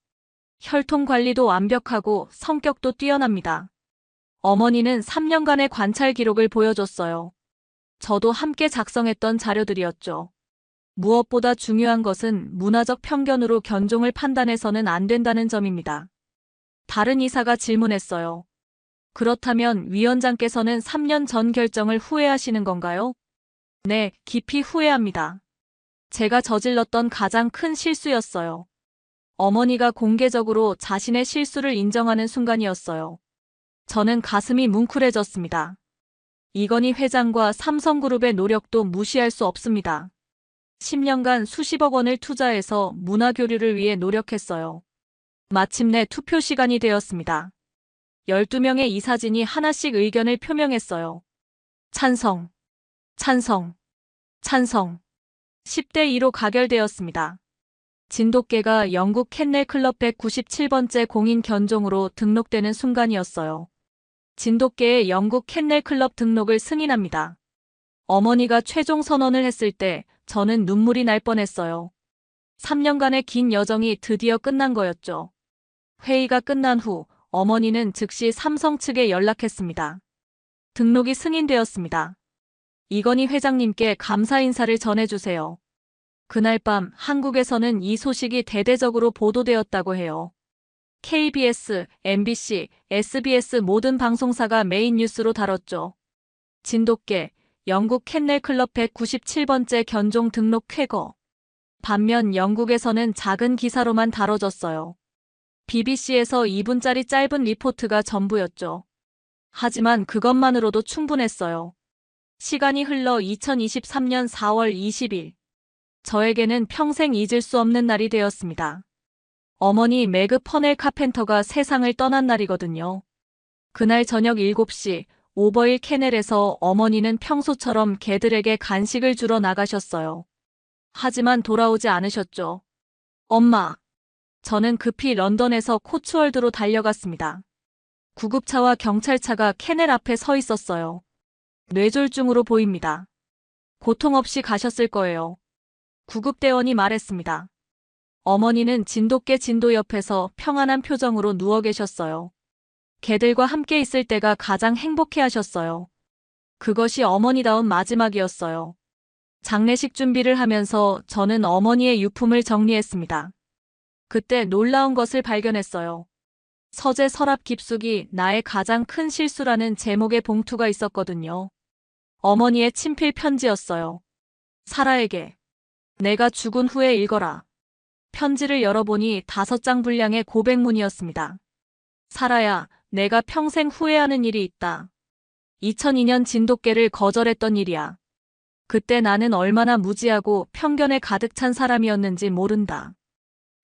혈통 관리도 완벽하고 성격도 뛰어납니다. 어머니는 3년간의 관찰 기록을 보여줬어요. 저도 함께 작성했던 자료들이었죠. 무엇보다 중요한 것은 문화적 편견으로 견종을 판단해서는 안 된다는 점입니다. 다른 이사가 질문했어요. 그렇다면 위원장께서는 3년 전 결정을 후회하시는 건가요? 네, 깊이 후회합니다. 제가 저질렀던 가장 큰 실수였어요. 어머니가 공개적으로 자신의 실수를 인정하는 순간이었어요. 저는 가슴이 뭉클해졌습니다. 이건희 회장과 삼성그룹의 노력도 무시할 수 없습니다. 10년간 수십억 원을 투자해서 문화교류를 위해 노력했어요. 마침내 투표 시간이 되었습니다. 12명의 이사진이 하나씩 의견을 표명했어요. 찬성, 찬성, 찬성. 10대 2로 가결되었습니다. 진돗개가 영국 캔넬 클럽 197번째 공인 견종으로 등록되는 순간이었어요. 진돗개의 영국 캔넬 클럽 등록을 승인합니다. 어머니가 최종 선언을 했을 때 저는 눈물이 날 뻔했어요. 3년간의 긴 여정이 드디어 끝난 거였죠. 회의가 끝난 후 어머니는 즉시 삼성 측에 연락했습니다. 등록이 승인되었습니다. 이건희 회장님께 감사 인사를 전해주세요. 그날 밤 한국에서는 이 소식이 대대적으로 보도되었다고 해요. KBS, MBC, SBS 모든 방송사가 메인 뉴스로 다뤘죠. 진돗개, 영국 캔넬 클럽 197번째 견종 등록 쾌거. 반면 영국에서는 작은 기사로만 다뤄졌어요. BBC에서 2분짜리 짧은 리포트가 전부였죠. 하지만 그것만으로도 충분했어요. 시간이 흘러 2023년 4월 20일. 저에게는 평생 잊을 수 없는 날이 되었습니다. 어머니 매그 퍼넬 카펜터가 세상을 떠난 날이거든요. 그날 저녁 7시 오버힐 캐넬에서 어머니는 평소처럼 개들에게 간식을 주러 나가셨어요. 하지만 돌아오지 않으셨죠. 엄마. 저는 급히 런던에서 코츠월드로 달려갔습니다. 구급차와 경찰차가 캐넬 앞에 서 있었어요. 뇌졸중으로 보입니다. 고통 없이 가셨을 거예요. 구급대원이 말했습니다. 어머니는 진돗개 진도 옆에서 평안한 표정으로 누워 계셨어요. 개들과 함께 있을 때가 가장 행복해 하셨어요. 그것이 어머니다운 마지막이었어요. 장례식 준비를 하면서 저는 어머니의 유품을 정리했습니다. 그때 놀라운 것을 발견했어요. 서재 서랍 깊숙이 나의 가장 큰 실수라는 제목의 봉투가 있었거든요. 어머니의 친필 편지였어요. 사라에게. 내가 죽은 후에 읽어라. 편지를 열어보니 5장 분량의 고백문이었습니다. 사라야, 내가 평생 후회하는 일이 있다. 2002년 진돗개를 거절했던 일이야. 그때 나는 얼마나 무지하고 편견에 가득 찬 사람이었는지 모른다.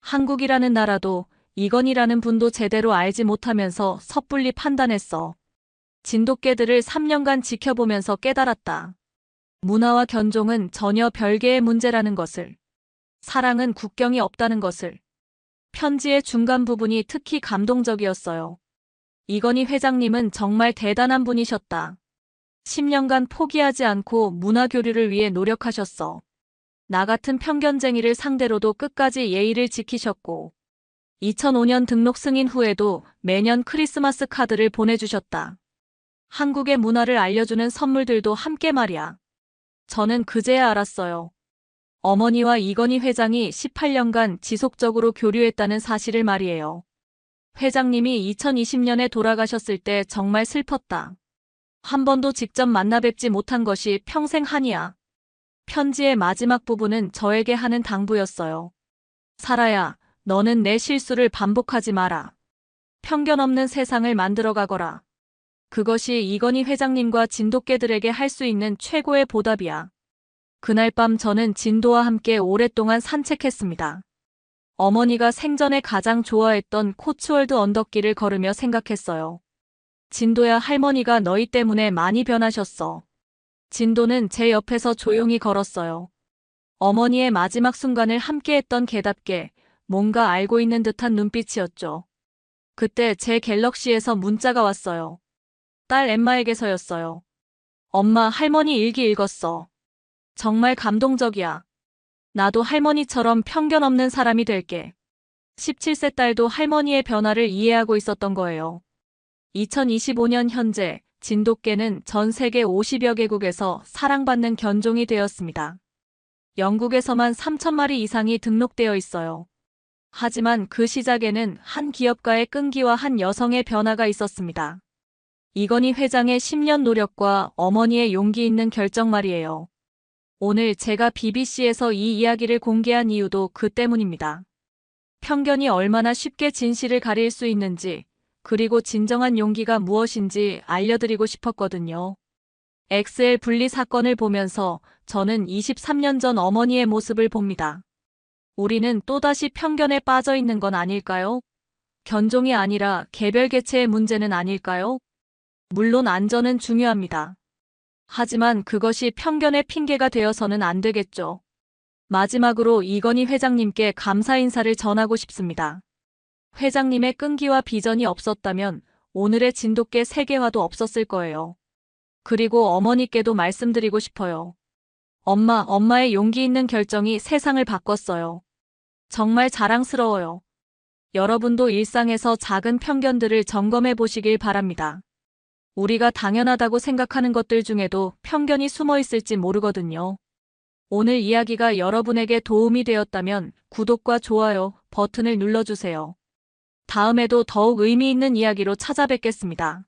한국이라는 나라도 이건희라는 분도 제대로 알지 못하면서 섣불리 판단했어. 진돗개들을 3년간 지켜보면서 깨달았다. 문화와 견종은 전혀 별개의 문제라는 것을. 사랑은 국경이 없다는 것을. 편지의 중간 부분이 특히 감동적이었어요. 이건희 회장님은 정말 대단한 분이셨다. 10년간 포기하지 않고 문화 교류를 위해 노력하셨어. 나 같은 편견쟁이를 상대로도 끝까지 예의를 지키셨고 2005년 등록 승인 후에도 매년 크리스마스 카드를 보내주셨다. 한국의 문화를 알려주는 선물들도 함께 말이야. 저는 그제야 알았어요. 어머니와 이건희 회장이 18년간 지속적으로 교류했다는 사실을 말이에요. 회장님이 2020년에 돌아가셨을 때 정말 슬펐다. 한 번도 직접 만나 뵙지 못한 것이 평생 한이야. 편지의 마지막 부분은 저에게 하는 당부였어요. 사라야, 너는 내 실수를 반복하지 마라. 편견 없는 세상을 만들어가거라. 그것이 이건희 회장님과 진돗개들에게 할 수 있는 최고의 보답이야. 그날 밤 저는 진도와 함께 오랫동안 산책했습니다. 어머니가 생전에 가장 좋아했던 코츠월드 언덕길을 걸으며 생각했어요. 진도야, 할머니가 너희 때문에 많이 변하셨어. 진도는 제 옆에서 조용히 걸었어요. 어머니의 마지막 순간을 함께했던 개답게 뭔가 알고 있는 듯한 눈빛이었죠. 그때 제 갤럭시에서 문자가 왔어요. 딸 엠마에게서였어요. 엄마, 할머니 일기 읽었어. 정말 감동적이야. 나도 할머니처럼 편견 없는 사람이 될게. 17세 딸도 할머니의 변화를 이해하고 있었던 거예요. 2025년 현재 진돗개는 전 세계 50여 개국에서 사랑받는 견종이 되었습니다. 영국에서만 3,000마리 이상이 등록되어 있어요. 하지만 그 시작에는 한 기업가의 끈기와 한 여성의 변화가 있었습니다. 이건희 회장의 10년 노력과 어머니의 용기 있는 결정 말이에요. 오늘 제가 BBC에서 이 이야기를 공개한 이유도 그 때문입니다. 편견이 얼마나 쉽게 진실을 가릴 수 있는지, 그리고 진정한 용기가 무엇인지 알려드리고 싶었거든요. 엑스엘 분리 사건을 보면서 저는 23년 전 어머니의 모습을 봅니다. 우리는 또다시 편견에 빠져 있는 건 아닐까요? 견종이 아니라 개별 개체의 문제는 아닐까요? 물론 안전은 중요합니다. 하지만 그것이 편견의 핑계가 되어서는 안 되겠죠. 마지막으로 이건희 회장님께 감사 인사를 전하고 싶습니다. 회장님의 끈기와 비전이 없었다면 오늘의 진돗개 세계화도 없었을 거예요. 그리고 어머니께도 말씀드리고 싶어요. 엄마의 용기 있는 결정이 세상을 바꿨어요. 정말 자랑스러워요. 여러분도 일상에서 작은 편견들을 점검해 보시길 바랍니다. 우리가 당연하다고 생각하는 것들 중에도 편견이 숨어 있을지 모르거든요. 오늘 이야기가 여러분에게 도움이 되었다면 구독과 좋아요 버튼을 눌러주세요. 다음에도 더욱 의미 있는 이야기로 찾아뵙겠습니다.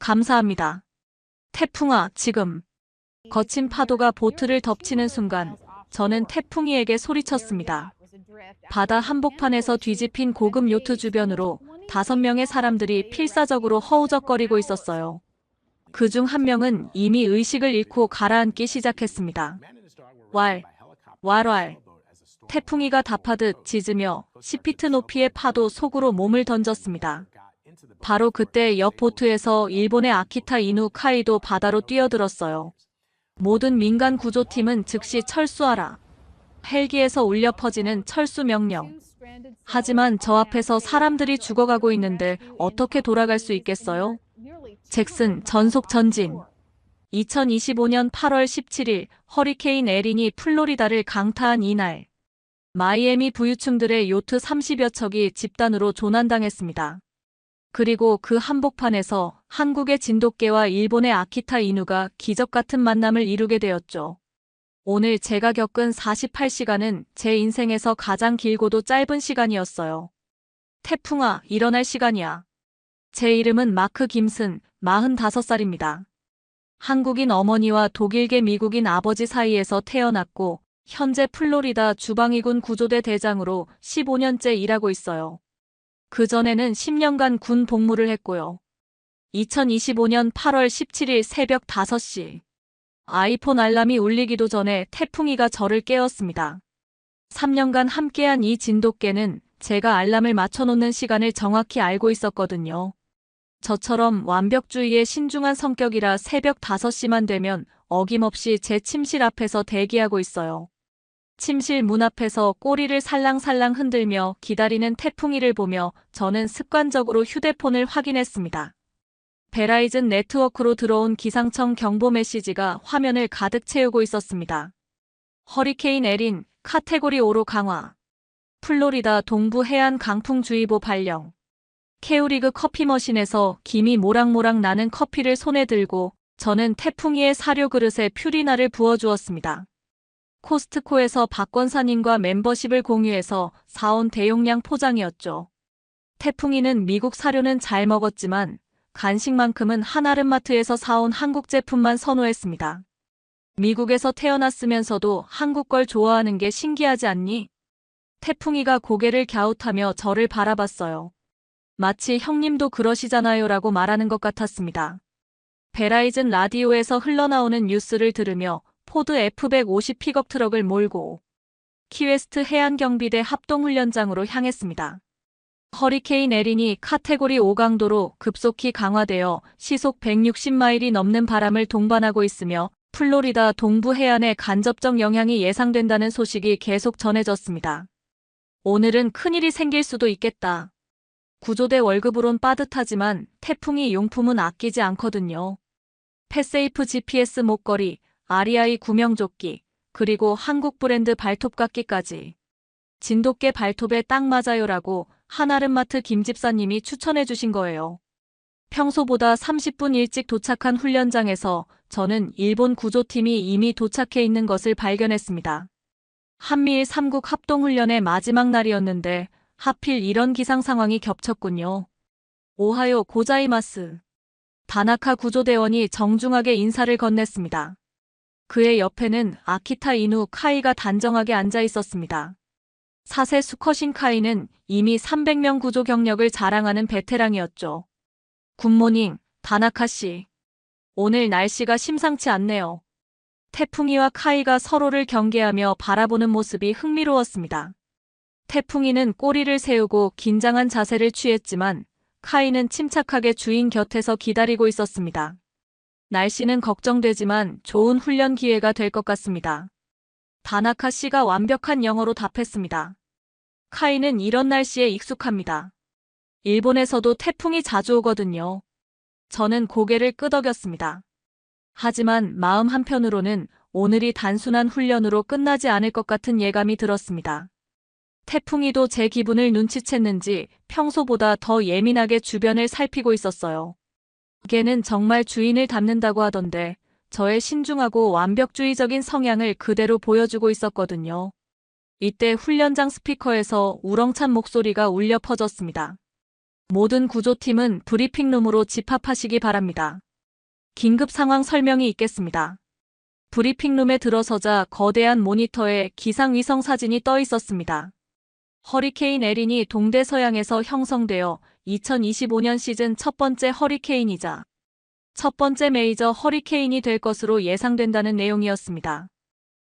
감사합니다. 태풍아, 지금. 거친 파도가 보트를 덮치는 순간 저는 태풍이에게 소리쳤습니다. 바다 한복판에서 뒤집힌 고급 요트 주변으로 5명의 사람들이 필사적으로 허우적거리고 있었어요. 그중 한 명은 이미 의식을 잃고 가라앉기 시작했습니다. 왈. 태풍이가 답하듯 짖으며 10피트 높이의 파도 속으로 몸을 던졌습니다. 바로 그때 옆 보트에서 일본의 아키타 이누 카이도 바다로 뛰어들었어요. 모든 민간 구조팀은 즉시 철수하라. 헬기에서 울려 퍼지는 철수 명령. 하지만 저 앞에서 사람들이 죽어가고 있는데 어떻게 돌아갈 수 있겠어요? 잭슨, 전속 전진. 2025년 8월 17일 허리케인 에린이 플로리다를 강타한 이날, 마이애미 부유층들의 요트 30여 척이 집단으로 조난당했습니다. 그리고 그 한복판에서 한국의 진돗개와 일본의 아키타 이누가 기적 같은 만남을 이루게 되었죠. 오늘 제가 겪은 48시간은 제 인생에서 가장 길고도 짧은 시간이었어요. 태풍아, 일어날 시간이야. 제 이름은 마크 김슨, 45살입니다. 한국인 어머니와 독일계 미국인 아버지 사이에서 태어났고 현재 플로리다 주방위군 구조대 대장으로 15년째 일하고 있어요. 그전에는 10년간 군 복무를 했고요. 2025년 8월 17일 새벽 5시. 아이폰 알람이 울리기도 전에 태풍이가 저를 깨웠습니다. 3년간 함께한 이 진돗개는 제가 알람을 맞춰놓는 시간을 정확히 알고 있었거든요. 저처럼 완벽주의의 신중한 성격이라 새벽 5시만 되면 어김없이 제 침실 앞에서 대기하고 있어요. 침실 문 앞에서 꼬리를 살랑살랑 흔들며 기다리는 태풍이를 보며 저는 습관적으로 휴대폰을 확인했습니다. 베라이즌 네트워크로 들어온 기상청 경보 메시지가 화면을 가득 채우고 있었습니다. 허리케인 에린, 카테고리 5로 강화. 플로리다 동부 해안 강풍주의보 발령. 케오리그 커피 머신에서 김이 모락모락 나는 커피를 손에 들고 저는 태풍이의 사료 그릇에 퓨리나를 부어주었습니다. 코스트코에서 박 권사님과 멤버십을 공유해서 사온 대용량 포장이었죠. 태풍이는 미국 사료는 잘 먹었지만 간식만큼은 한아름마트에서 사온 한국 제품만 선호했습니다. 미국에서 태어났으면서도 한국 걸 좋아하는 게 신기하지 않니? 태풍이가 고개를 갸웃하며 저를 바라봤어요. 마치 형님도 그러시잖아요 라고 말하는 것 같았습니다. 베라이즌 라디오에서 흘러나오는 뉴스를 들으며 포드 F-150 픽업 트럭을 몰고 키웨스트 해안경비대 합동훈련장으로 향했습니다. 허리케인 에린이 카테고리 5 강도로 급속히 강화되어 시속 160마일이 넘는 바람을 동반하고 있으며 플로리다 동부 해안에 간접적 영향이 예상된다는 소식이 계속 전해졌습니다. 오늘은 큰일이 생길 수도 있겠다. 구조대 월급으론 빠듯하지만 태풍이 용품은 아끼지 않거든요. 패세이프 GPS 목걸이, REI 구명조끼, 그리고 한국 브랜드 발톱깎이까지. 진돗개 발톱에 딱 맞아요라고 한아름마트 김집사님이 추천해 주신 거예요. 평소보다 30분 일찍 도착한 훈련장에서 저는 일본 구조팀이 이미 도착해 있는 것을 발견했습니다. 한미일 3국 합동훈련의 마지막 날이었는데 하필 이런 기상 상황이 겹쳤군요. 오하요 고자이마스. 다나카 구조대원이 정중하게 인사를 건넸습니다. 그의 옆에는 아키타 이누 카이가 단정하게 앉아 있었습니다. 사세 수컷인 카이는 이미 300명 구조 경력을 자랑하는 베테랑이었죠. 굿모닝, 다나카 씨. 오늘 날씨가 심상치 않네요. 태풍이와 카이가 서로를 경계하며 바라보는 모습이 흥미로웠습니다. 태풍이는 꼬리를 세우고 긴장한 자세를 취했지만 카이는 침착하게 주인 곁에서 기다리고 있었습니다. 날씨는 걱정되지만 좋은 훈련 기회가 될 것 같습니다. 다나카 씨가 완벽한 영어로 답했습니다. 카이는 이런 날씨에 익숙합니다. 일본에서도 태풍이 자주 오거든요. 저는 고개를 끄덕였습니다. 하지만 마음 한편으로는 오늘이 단순한 훈련으로 끝나지 않을 것 같은 예감이 들었습니다. 태풍이도 제 기분을 눈치챘는지 평소보다 더 예민하게 주변을 살피고 있었어요. 개는 정말 주인을 닮는다고 하던데 저의 신중하고 완벽주의적인 성향을 그대로 보여주고 있었거든요. 이때 훈련장 스피커에서 우렁찬 목소리가 울려 퍼졌습니다. 모든 구조팀은 브리핑룸으로 집합하시기 바랍니다. 긴급 상황 설명이 있겠습니다. 브리핑룸에 들어서자 거대한 모니터에 기상위성 사진이 떠 있었습니다. 허리케인 에린이 동대서양에서 형성되어 2025년 시즌 첫 번째 허리케인이자 첫 번째 메이저 허리케인이 될 것으로 예상된다는 내용이었습니다.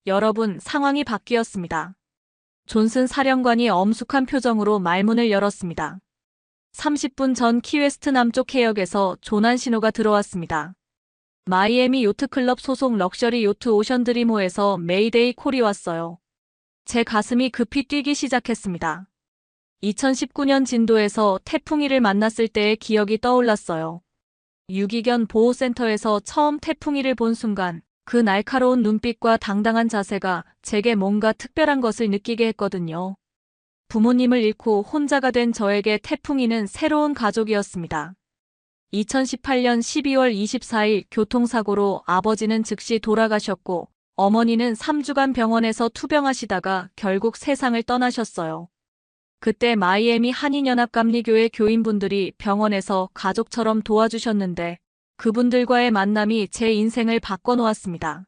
여러분, 상황이 바뀌었습니다. 존슨 사령관이 엄숙한 표정으로 말문을 열었습니다. 30분 전 키웨스트 남쪽 해역에서 조난 신호가 들어왔습니다. 마이애미 요트클럽 소속 럭셔리 요트 오션드리모에서 메이데이 콜이 왔어요. 제 가슴이 급히 뛰기 시작했습니다. 2019년 진도에서 태풍이를 만났을 때의 기억이 떠올랐어요. 유기견 보호센터에서 처음 태풍이를 본 순간 그 날카로운 눈빛과 당당한 자세가 제게 뭔가 특별한 것을 느끼게 했거든요. 부모님을 잃고 혼자가 된 저에게 태풍이는 새로운 가족이었습니다. 2018년 12월 24일 교통사고로 아버지는 즉시 돌아가셨고 어머니는 3주간 병원에서 투병하시다가 결국 세상을 떠나셨어요. 그때 마이애미 한인연합감리교회 교인분들이 병원에서 가족처럼 도와주셨는데 그분들과의 만남이 제 인생을 바꿔놓았습니다.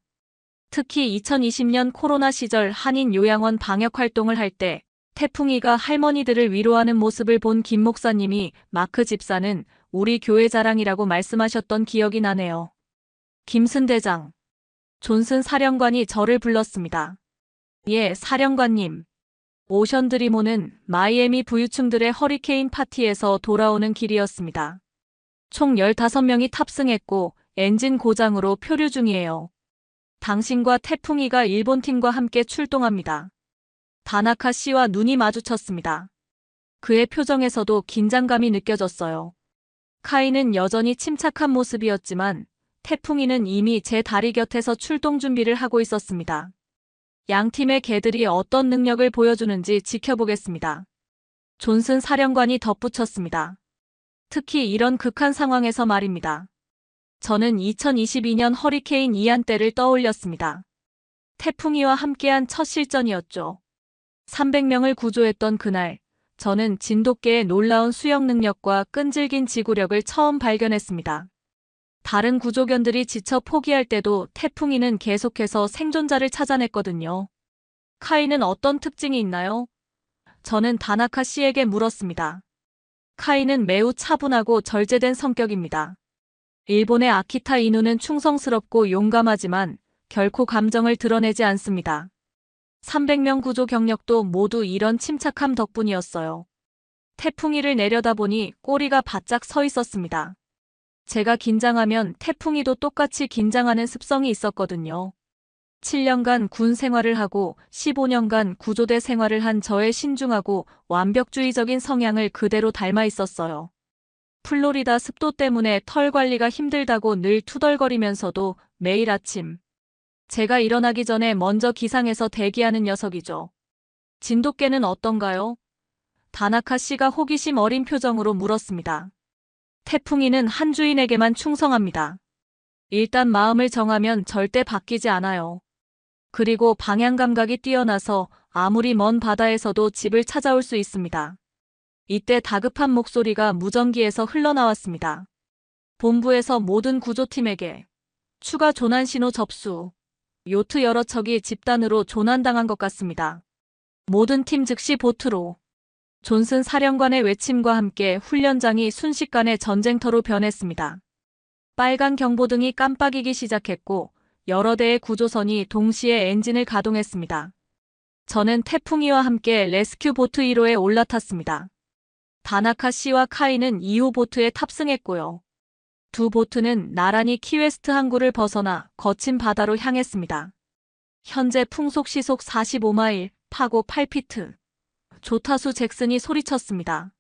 특히 2020년 코로나 시절 한인 요양원 방역활동을 할 때 태풍이가 할머니들을 위로하는 모습을 본 김 목사님이 마크 집사는 우리 교회 자랑이라고 말씀하셨던 기억이 나네요. 김슨 대장. 존슨 사령관이 저를 불렀습니다. 예, 사령관님. 오션드리모는 마이애미 부유층들의 허리케인 파티에서 돌아오는 길이었습니다. 총 15명이 탑승했고 엔진 고장으로 표류 중이에요. 당신과 태풍이가 일본팀과 함께 출동합니다. 다나카 씨와 눈이 마주쳤습니다. 그의 표정에서도 긴장감이 느껴졌어요. 카이는 여전히 침착한 모습이었지만 태풍이는 이미 제 다리 곁에서 출동 준비를 하고 있었습니다. 양 팀의 개들이 어떤 능력을 보여주는지 지켜보겠습니다. 존슨 사령관이 덧붙였습니다. 특히 이런 극한 상황에서 말입니다. 저는 2022년 허리케인 이안 때를 떠올렸습니다. 태풍이와 함께한 첫 실전이었죠. 300명을 구조했던 그날, 저는 진돗개의 놀라운 수영 능력과 끈질긴 지구력을 처음 발견했습니다. 다른 구조견들이 지쳐 포기할 때도 태풍이는 계속해서 생존자를 찾아냈거든요. 카이는 어떤 특징이 있나요? 저는 다나카 씨에게 물었습니다. 카이는 매우 차분하고 절제된 성격입니다. 일본의 아키타 이누는 충성스럽고 용감하지만 결코 감정을 드러내지 않습니다. 300명 구조 경력도 모두 이런 침착함 덕분이었어요. 태풍이를 내려다보니 꼬리가 바짝 서 있었습니다. 제가 긴장하면 태풍이도 똑같이 긴장하는 습성이 있었거든요. 7년간 군 생활을 하고 15년간 구조대 생활을 한 저의 신중하고 완벽주의적인 성향을 그대로 닮아 있었어요. 플로리다 습도 때문에 털 관리가 힘들다고 늘 투덜거리면서도 매일 아침 제가 일어나기 전에 먼저 기상해서 대기하는 녀석이죠. 진돗개는 어떤가요? 다나카 씨가 호기심 어린 표정으로 물었습니다. 태풍이는 한 주인에게만 충성합니다. 일단 마음을 정하면 절대 바뀌지 않아요. 그리고 방향 감각이 뛰어나서 아무리 먼 바다에서도 집을 찾아올 수 있습니다. 이때 다급한 목소리가 무전기에서 흘러나왔습니다. 본부에서 모든 구조팀에게 추가 조난 신호 접수. 요트 여러 척이 집단으로 조난당한 것 같습니다. 모든 팀 즉시 보트로. 존슨 사령관의 외침과 함께 훈련장이 순식간에 전쟁터로 변했습니다. 빨간 경보등이 깜빡이기 시작했고 여러 대의 구조선이 동시에 엔진을 가동했습니다. 저는 태풍이와 함께 레스큐 보트 1호에 올라탔습니다. 다나카 씨와 카이는 2호 보트에 탑승했고요. 두 보트는 나란히 키웨스트 항구를 벗어나 거친 바다로 향했습니다. 현재 풍속 시속 45마일, 파고 8피트. 조타수 잭슨이 소리쳤습니다.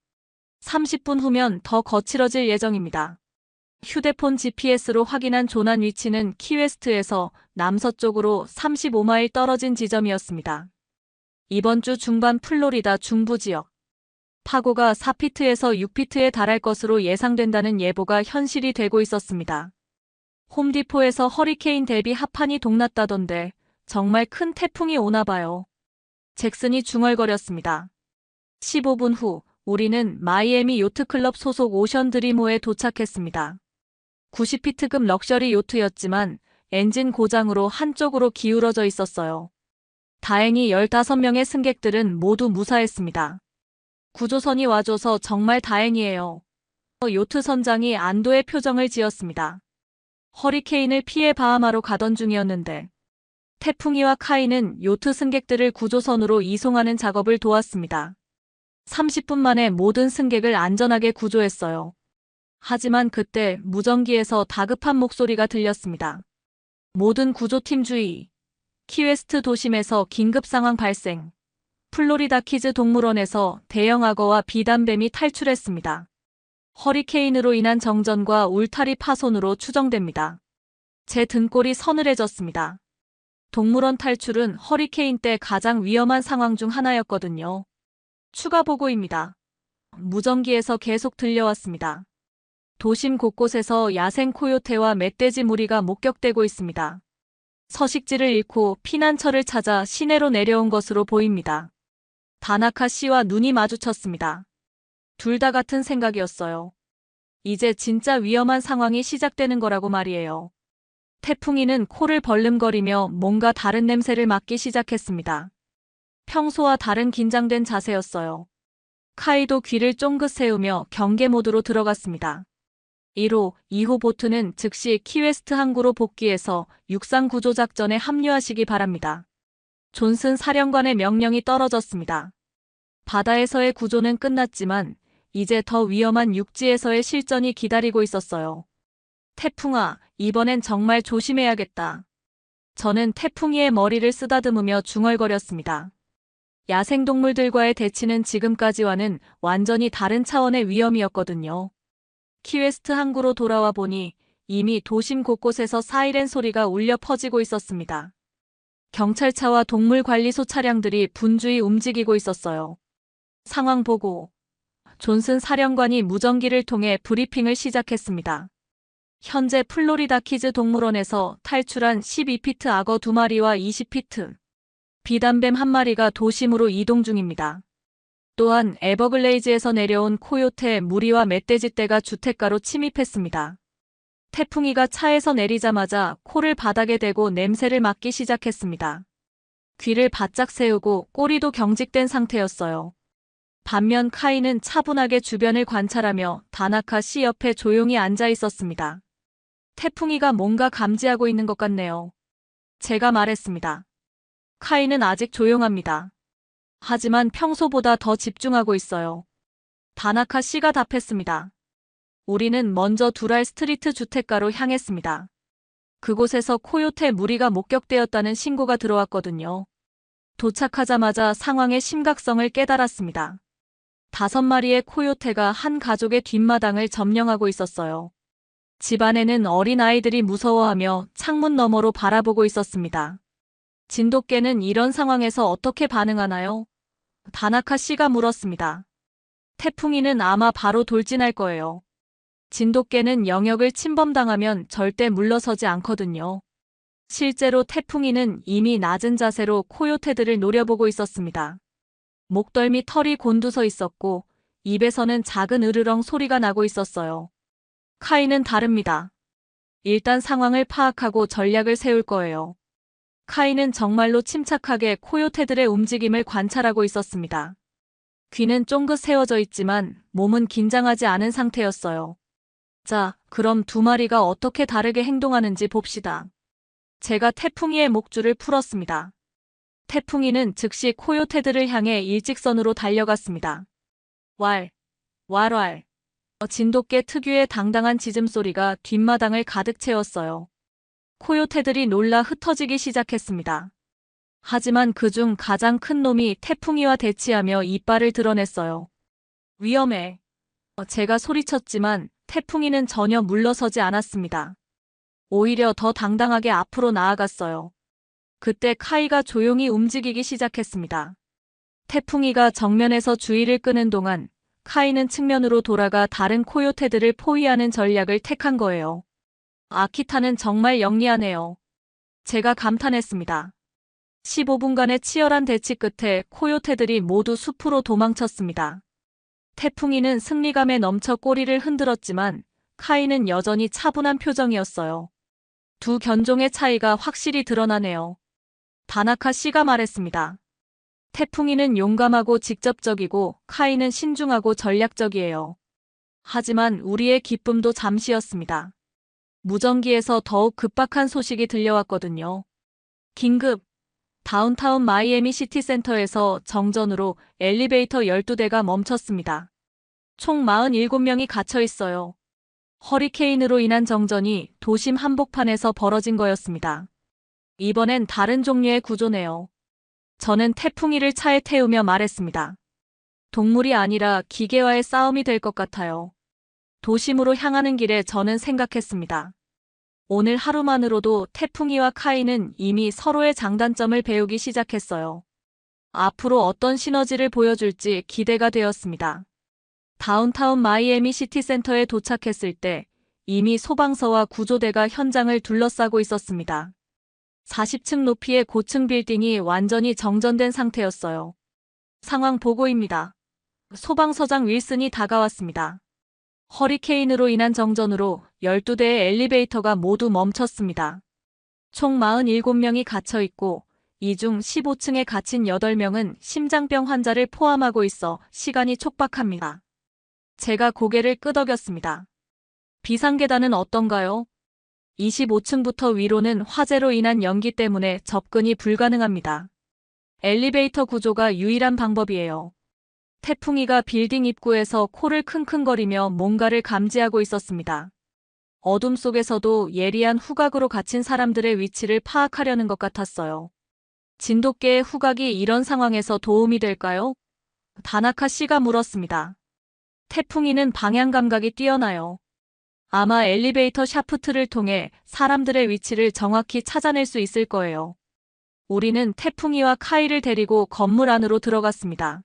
30분 후면 더 거칠어질 예정입니다. 휴대폰 GPS로 확인한 조난 위치는 키웨스트에서 남서쪽으로 35마일 떨어진 지점이었습니다. 이번 주 중반 플로리다 중부 지역. 파고가 4피트에서 6피트에 달할 것으로 예상된다는 예보가 현실이 되고 있었습니다. 홈디포에서 허리케인 대비 합판이 동났다던데 정말 큰 태풍이 오나 봐요. 잭슨이 중얼거렸습니다. 15분 후 우리는 마이애미 요트클럽 소속 오션드리모에 도착했습니다. 90피트급 럭셔리 요트였지만 엔진 고장으로 한쪽으로 기울어져 있었어요. 다행히 15명의 승객들은 모두 무사했습니다. 구조선이 와줘서 정말 다행이에요. 요트 선장이 안도의 표정을 지었습니다. 허리케인을 피해 바하마로 가던 중이었는데 태풍이와 카이는 요트 승객들을 구조선으로 이송하는 작업을 도왔습니다. 30분 만에 모든 승객을 안전하게 구조했어요. 하지만 그때 무전기에서 다급한 목소리가 들렸습니다. 모든 구조팀 주의. 키웨스트 도심에서 긴급 상황 발생. 플로리다 키즈 동물원에서 대형 악어와 비단뱀이 탈출했습니다. 허리케인으로 인한 정전과 울타리 파손으로 추정됩니다. 제 등골이 서늘해졌습니다. 동물원 탈출은 허리케인 때 가장 위험한 상황 중 하나였거든요. 추가 보고입니다. 무전기에서 계속 들려왔습니다. 도심 곳곳에서 야생 코요테와 멧돼지 무리가 목격되고 있습니다. 서식지를 잃고 피난처를 찾아 시내로 내려온 것으로 보입니다. 다나카 씨와 눈이 마주쳤습니다. 둘 다 같은 생각이었어요. 이제 진짜 위험한 상황이 시작되는 거라고 말이에요. 태풍이는 코를 벌름거리며 뭔가 다른 냄새를 맡기 시작했습니다. 평소와 다른 긴장된 자세였어요. 카이도 귀를 쫑긋 세우며 경계 모드로 들어갔습니다. 1호, 2호 보트는 즉시 키웨스트 항구로 복귀해서 육상 구조 작전에 합류하시기 바랍니다. 존슨 사령관의 명령이 떨어졌습니다. 바다에서의 구조는 끝났지만 이제 더 위험한 육지에서의 실전이 기다리고 있었어요. 태풍아, 이번엔 정말 조심해야겠다. 저는 태풍이의 머리를 쓰다듬으며 중얼거렸습니다. 야생동물들과의 대치는 지금까지와는 완전히 다른 차원의 위험이었거든요. 키웨스트 항구로 돌아와 보니 이미 도심 곳곳에서 사이렌 소리가 울려 퍼지고 있었습니다. 경찰차와 동물관리소 차량들이 분주히 움직이고 있었어요. 상황 보고 존슨 사령관이 무전기를 통해 브리핑을 시작했습니다. 현재 플로리다 키즈 동물원에서 탈출한 12피트 악어 2마리와 20피트 비단뱀 1마리가 도심으로 이동 중입니다. 또한 에버글레이즈에서 내려온 코요테 무리와 멧돼지떼가 주택가로 침입했습니다. 태풍이가 차에서 내리자마자 코를 바닥에 대고 냄새를 맡기 시작했습니다. 귀를 바짝 세우고 꼬리도 경직된 상태였어요. 반면 카이는 차분하게 주변을 관찰하며 다나카 씨 옆에 조용히 앉아 있었습니다. 태풍이가 뭔가 감지하고 있는 것 같네요. 제가 말했습니다. 카이는 아직 조용합니다. 하지만 평소보다 더 집중하고 있어요. 다나카 씨가 답했습니다. 우리는 먼저 두랄 스트리트 주택가로 향했습니다. 그곳에서 코요테 무리가 목격되었다는 신고가 들어왔거든요. 도착하자마자 상황의 심각성을 깨달았습니다. 5마리의 코요테가 한 가족의 뒷마당을 점령하고 있었어요. 집 안에는 어린 아이들이 무서워하며 창문 너머로 바라보고 있었습니다. 진돗개는 이런 상황에서 어떻게 반응하나요? 다나카 씨가 물었습니다. 태풍이는 아마 바로 돌진할 거예요. 진돗개는 영역을 침범당하면 절대 물러서지 않거든요. 실제로 태풍이는 이미 낮은 자세로 코요테들을 노려보고 있었습니다. 목덜미 털이 곤두서 있었고 입에서는 작은 으르렁 소리가 나고 있었어요. 카이는 다릅니다. 일단 상황을 파악하고 전략을 세울 거예요. 카이는 정말로 침착하게 코요테들의 움직임을 관찰하고 있었습니다. 귀는 쫑긋 세워져 있지만 몸은 긴장하지 않은 상태였어요. 자, 그럼 2마리가 어떻게 다르게 행동하는지 봅시다. 제가 태풍이의 목줄을 풀었습니다. 태풍이는 즉시 코요테들을 향해 일직선으로 달려갔습니다. 왈, 왈왈. 진돗개 특유의 당당한 짖음소리가 뒷마당을 가득 채웠어요. 코요테들이 놀라 흩어지기 시작했습니다. 하지만 그중 가장 큰 놈이 태풍이와 대치하며 이빨을 드러냈어요. 위험해. 제가 소리쳤지만 태풍이는 전혀 물러서지 않았습니다. 오히려 더 당당하게 앞으로 나아갔어요. 그때 카이가 조용히 움직이기 시작했습니다. 태풍이가 정면에서 주의를 끄는 동안 카이는 측면으로 돌아가 다른 코요테들을 포위하는 전략을 택한 거예요. 아키타는 정말 영리하네요. 제가 감탄했습니다. 15분간의 치열한 대치 끝에 코요테들이 모두 숲으로 도망쳤습니다. 태풍이는 승리감에 넘쳐 꼬리를 흔들었지만 카이는 여전히 차분한 표정이었어요. 두 견종의 차이가 확실히 드러나네요. 다나카 씨가 말했습니다. 태풍이는 용감하고 직접적이고 카이는 신중하고 전략적이에요. 하지만 우리의 기쁨도 잠시였습니다. 무전기에서 더욱 급박한 소식이 들려왔거든요. 긴급! 다운타운 마이애미 시티센터에서 정전으로 엘리베이터 12대가 멈췄습니다. 총 47명이 갇혀 있어요. 허리케인으로 인한 정전이 도심 한복판에서 벌어진 거였습니다. 이번엔 다른 종류의 구조네요. 저는 태풍이를 차에 태우며 말했습니다. 동물이 아니라 기계와의 싸움이 될 것 같아요. 도심으로 향하는 길에 저는 생각했습니다. 오늘 하루만으로도 태풍이와 카이는 이미 서로의 장단점을 배우기 시작했어요. 앞으로 어떤 시너지를 보여줄지 기대가 되었습니다. 다운타운 마이애미 시티센터에 도착했을 때 이미 소방서와 구조대가 현장을 둘러싸고 있었습니다. 40층 높이의 고층 빌딩이 완전히 정전된 상태였어요. 상황 보고입니다. 소방서장 윌슨이 다가왔습니다. 허리케인으로 인한 정전으로 12대의 엘리베이터가 모두 멈췄습니다. 총 47명이 갇혀 있고 이 중 15층에 갇힌 8명은 심장병 환자를 포함하고 있어 시간이 촉박합니다. 제가 고개를 끄덕였습니다. 비상계단은 어떤가요? 25층부터 위로는 화재로 인한 연기 때문에 접근이 불가능합니다. 엘리베이터 구조가 유일한 방법이에요. 태풍이가 빌딩 입구에서 코를 킁킁거리며 뭔가를 감지하고 있었습니다. 어둠 속에서도 예리한 후각으로 갇힌 사람들의 위치를 파악하려는 것 같았어요. 진돗개의 후각이 이런 상황에서 도움이 될까요? 다나카 씨가 물었습니다. 태풍이는 방향 감각이 뛰어나요. 아마 엘리베이터 샤프트를 통해 사람들의 위치를 정확히 찾아낼 수 있을 거예요. 우리는 태풍이와 카이를 데리고 건물 안으로 들어갔습니다.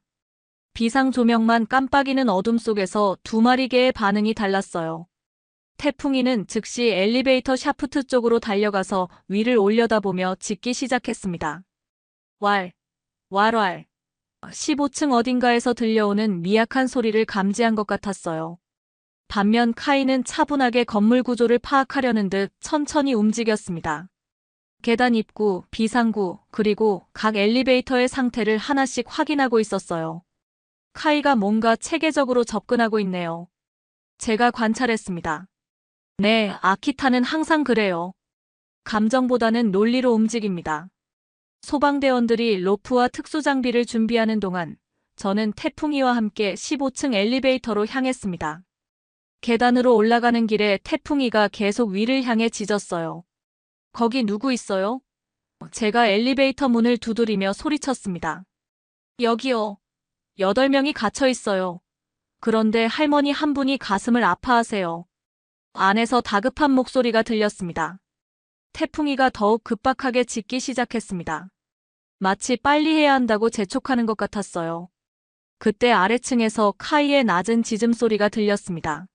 비상 조명만 깜빡이는 어둠 속에서 두 마리 개의 반응이 달랐어요. 태풍이는 즉시 엘리베이터 샤프트 쪽으로 달려가서 위를 올려다보며 짖기 시작했습니다. 왈, 왈왈. 15층 어딘가에서 들려오는 미약한 소리를 감지한 것 같았어요. 반면 카이는 차분하게 건물 구조를 파악하려는 듯 천천히 움직였습니다. 계단 입구, 비상구, 그리고 각 엘리베이터의 상태를 하나씩 확인하고 있었어요. 카이가 뭔가 체계적으로 접근하고 있네요. 제가 관찰했습니다. 네, 아키타는 항상 그래요. 감정보다는 논리로 움직입니다. 소방대원들이 로프와 특수장비를 준비하는 동안 저는 태풍이와 함께 15층 엘리베이터로 향했습니다. 계단으로 올라가는 길에 태풍이가 계속 위를 향해 짖었어요. 거기 누구 있어요? 제가 엘리베이터 문을 두드리며 소리쳤습니다. 여기요. 8명이 갇혀 있어요. 그런데 할머니 한 분이 가슴을 아파하세요. 안에서 다급한 목소리가 들렸습니다. 태풍이가 더욱 급박하게 짖기 시작했습니다. 마치 빨리 해야 한다고 재촉하는 것 같았어요. 그때 아래층에서 카이의 낮은 짖음소리가 들렸습니다.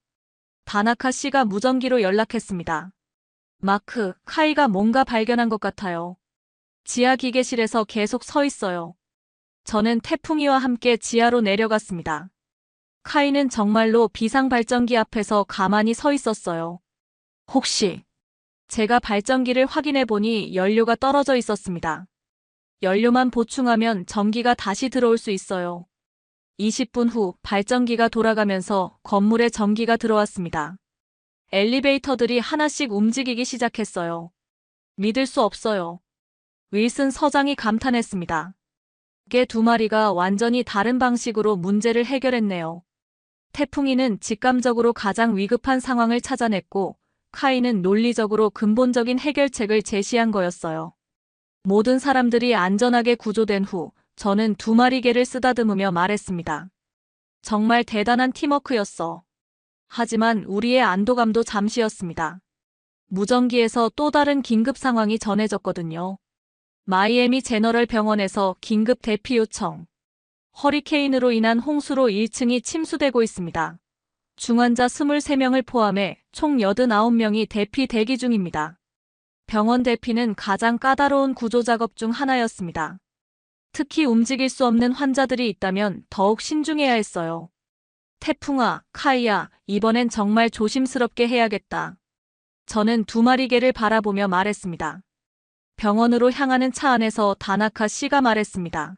다나카 씨가 무전기로 연락했습니다. 마크, 카이가 뭔가 발견한 것 같아요. 지하 기계실에서 계속 서 있어요. 저는 태풍이와 함께 지하로 내려갔습니다. 카이는 정말로 비상발전기 앞에서 가만히 서 있었어요. 혹시 제가 발전기를 확인해 보니 연료가 떨어져 있었습니다. 연료만 보충하면 전기가 다시 들어올 수 있어요. 20분 후 발전기가 돌아가면서 건물에 전기가 들어왔습니다. 엘리베이터들이 하나씩 움직이기 시작했어요. 믿을 수 없어요. 윌슨 서장이 감탄했습니다. 개 두 마리가 완전히 다른 방식으로 문제를 해결했네요. 태풍이는 직감적으로 가장 위급한 상황을 찾아냈고 카이는 논리적으로 근본적인 해결책을 제시한 거였어요. 모든 사람들이 안전하게 구조된 후 저는 두 마리 개를 쓰다듬으며 말했습니다. 정말 대단한 팀워크였어. 하지만 우리의 안도감도 잠시였습니다. 무전기에서 또 다른 긴급 상황이 전해졌거든요. 마이애미 제너럴 병원에서 긴급 대피 요청. 허리케인으로 인한 홍수로 1층이 침수되고 있습니다. 중환자 23명을 포함해 총 89명이 대피 대기 중입니다. 병원 대피는 가장 까다로운 구조작업 중 하나였습니다. 특히 움직일 수 없는 환자들이 있다면 더욱 신중해야 했어요. 태풍아, 카이야, 이번엔 정말 조심스럽게 해야겠다. 저는 두 마리 개를 바라보며 말했습니다. 병원으로 향하는 차 안에서 다나카 씨가 말했습니다.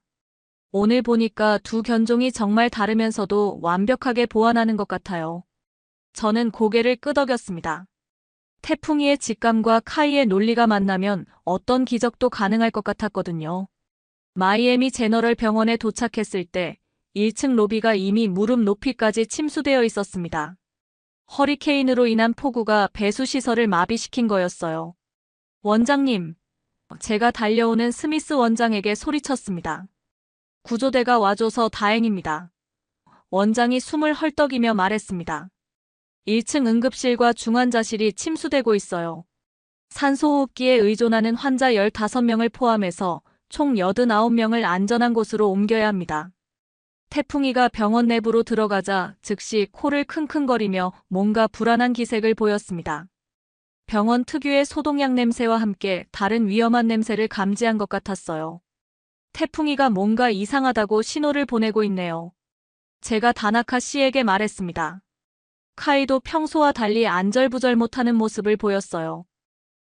오늘 보니까 두 견종이 정말 다르면서도 완벽하게 보완하는 것 같아요. 저는 고개를 끄덕였습니다. 태풍이의 직감과 카이의 논리가 만나면 어떤 기적도 가능할 것 같았거든요. 마이애미 제너럴 병원에 도착했을 때 1층 로비가 이미 무릎 높이까지 침수되어 있었습니다. 허리케인으로 인한 폭우가 배수시설을 마비시킨 거였어요. 원장님, 제가 달려오는 스미스 원장에게 소리쳤습니다. 구조대가 와줘서 다행입니다. 원장이 숨을 헐떡이며 말했습니다. 1층 응급실과 중환자실이 침수되고 있어요. 산소호흡기에 의존하는 환자 15명을 포함해서 총 89명을 안전한 곳으로 옮겨야 합니다. 태풍이가 병원 내부로 들어가자 즉시 코를 킁킁거리며 뭔가 불안한 기색을 보였습니다. 병원 특유의 소독약 냄새와 함께 다른 위험한 냄새를 감지한 것 같았어요. 태풍이가 뭔가 이상하다고 신호를 보내고 있네요. 제가 다나카 씨에게 말했습니다. 카이도 평소와 달리 안절부절 못하는 모습을 보였어요.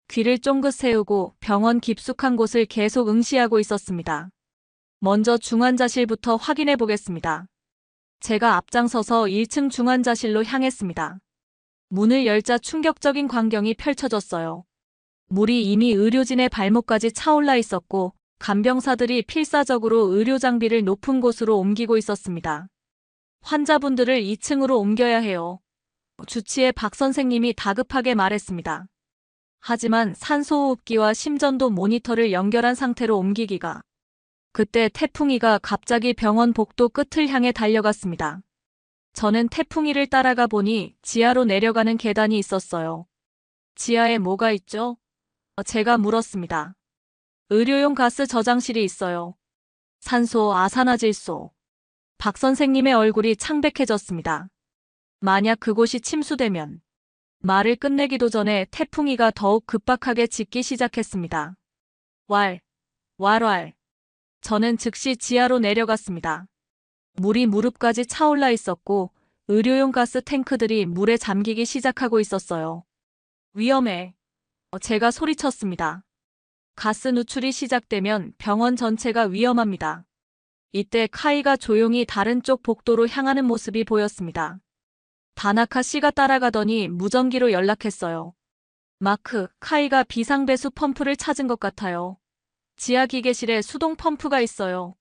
귀를 쫑긋 세우고 병원 깊숙한 곳을 계속 응시하고 있었습니다. 먼저 중환자실부터 확인해 보겠습니다. 제가 앞장서서 1층 중환자실로 향했습니다. 문을 열자 충격적인 광경이 펼쳐졌어요. 물이 이미 의료진의 발목까지 차올라 있었고 간병사들이 필사적으로 의료 장비를 높은 곳으로 옮기고 있었습니다. 환자분들을 2층으로 옮겨야 해요. 주치의 박 선생님이 다급하게 말했습니다. 하지만 산소호흡기와 심전도 모니터를 연결한 상태로 옮기기가. 그때 태풍이가 갑자기 병원 복도 끝을 향해 달려갔습니다. 저는 태풍이를 따라가 보니 지하로 내려가는 계단이 있었어요. 지하에 뭐가 있죠? 제가 물었습니다. 의료용 가스 저장실이 있어요. 산소, 아산화질소. 박 선생님의 얼굴이 창백해졌습니다. 만약 그곳이 침수되면. 말을 끝내기도 전에 태풍이가 더욱 급박하게 짖기 시작했습니다. 왈. 저는 즉시 지하로 내려갔습니다. 물이 무릎까지 차올라 있었고 의료용 가스 탱크들이 물에 잠기기 시작하고 있었어요. 위험해. 제가 소리쳤습니다. 가스 누출이 시작되면 병원 전체가 위험합니다. 이때 카이가 조용히 다른 쪽 복도로 향하는 모습이 보였습니다. 다나카 씨가 따라가더니 무전기로 연락했어요. 마크, 카이가 비상배수 펌프를 찾은 것 같아요. 지하 기계실에 수동 펌프가 있어요.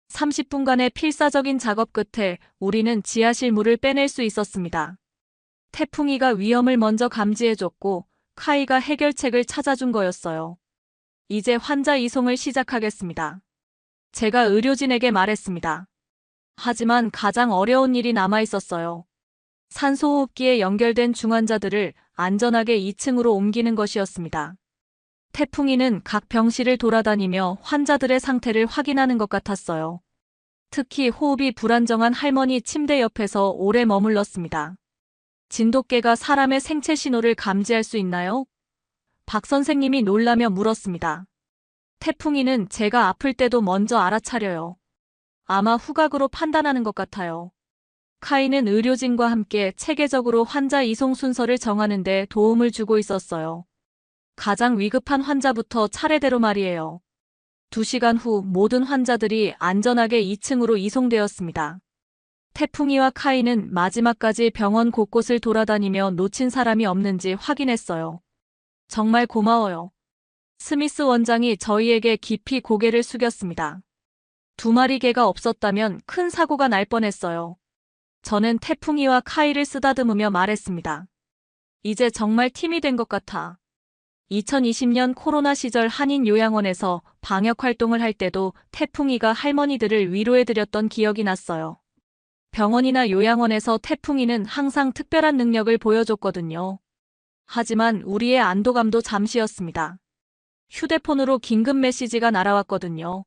30분간의 필사적인 작업 끝에 우리는 지하실 물을 빼낼 수 있었습니다. 태풍이가 위험을 먼저 감지해줬고 카이가 해결책을 찾아준 거였어요. 이제 환자 이송을 시작하겠습니다. 제가 의료진에게 말했습니다. 하지만 가장 어려운 일이 남아 있었어요. 산소호흡기에 연결된 중환자들을 안전하게 2층으로 옮기는 것이었습니다. 태풍이는 각 병실을 돌아다니며 환자들의 상태를 확인하는 것 같았어요. 특히 호흡이 불안정한 할머니 침대 옆에서 오래 머물렀습니다. 진돗개가 사람의 생체 신호를 감지할 수 있나요? 박 선생님이 놀라며 물었습니다. 태풍이는 제가 아플 때도 먼저 알아차려요. 아마 후각으로 판단하는 것 같아요. 카이는 의료진과 함께 체계적으로 환자 이송 순서를 정하는 데 도움을 주고 있었어요. 가장 위급한 환자부터 차례대로 말이에요. 2시간 후 모든 환자들이 안전하게 2층으로 이송되었습니다. 태풍이와 카이는 마지막까지 병원 곳곳을 돌아다니며 놓친 사람이 없는지 확인했어요. 정말 고마워요. 스미스 원장이 저희에게 깊이 고개를 숙였습니다. 2마리 개가 없었다면 큰 사고가 날 뻔했어요. 저는 태풍이와 카이를 쓰다듬으며 말했습니다. 이제 정말 팀이 된 것 같아. 2020년 코로나 시절 한인요양원에서 방역활동을 할 때도 태풍이가 할머니들을 위로해드렸던 기억이 났어요. 병원이나 요양원에서 태풍이는 항상 특별한 능력을 보여줬거든요. 하지만 우리의 안도감도 잠시였습니다. 휴대폰으로 긴급 메시지가 날아왔거든요.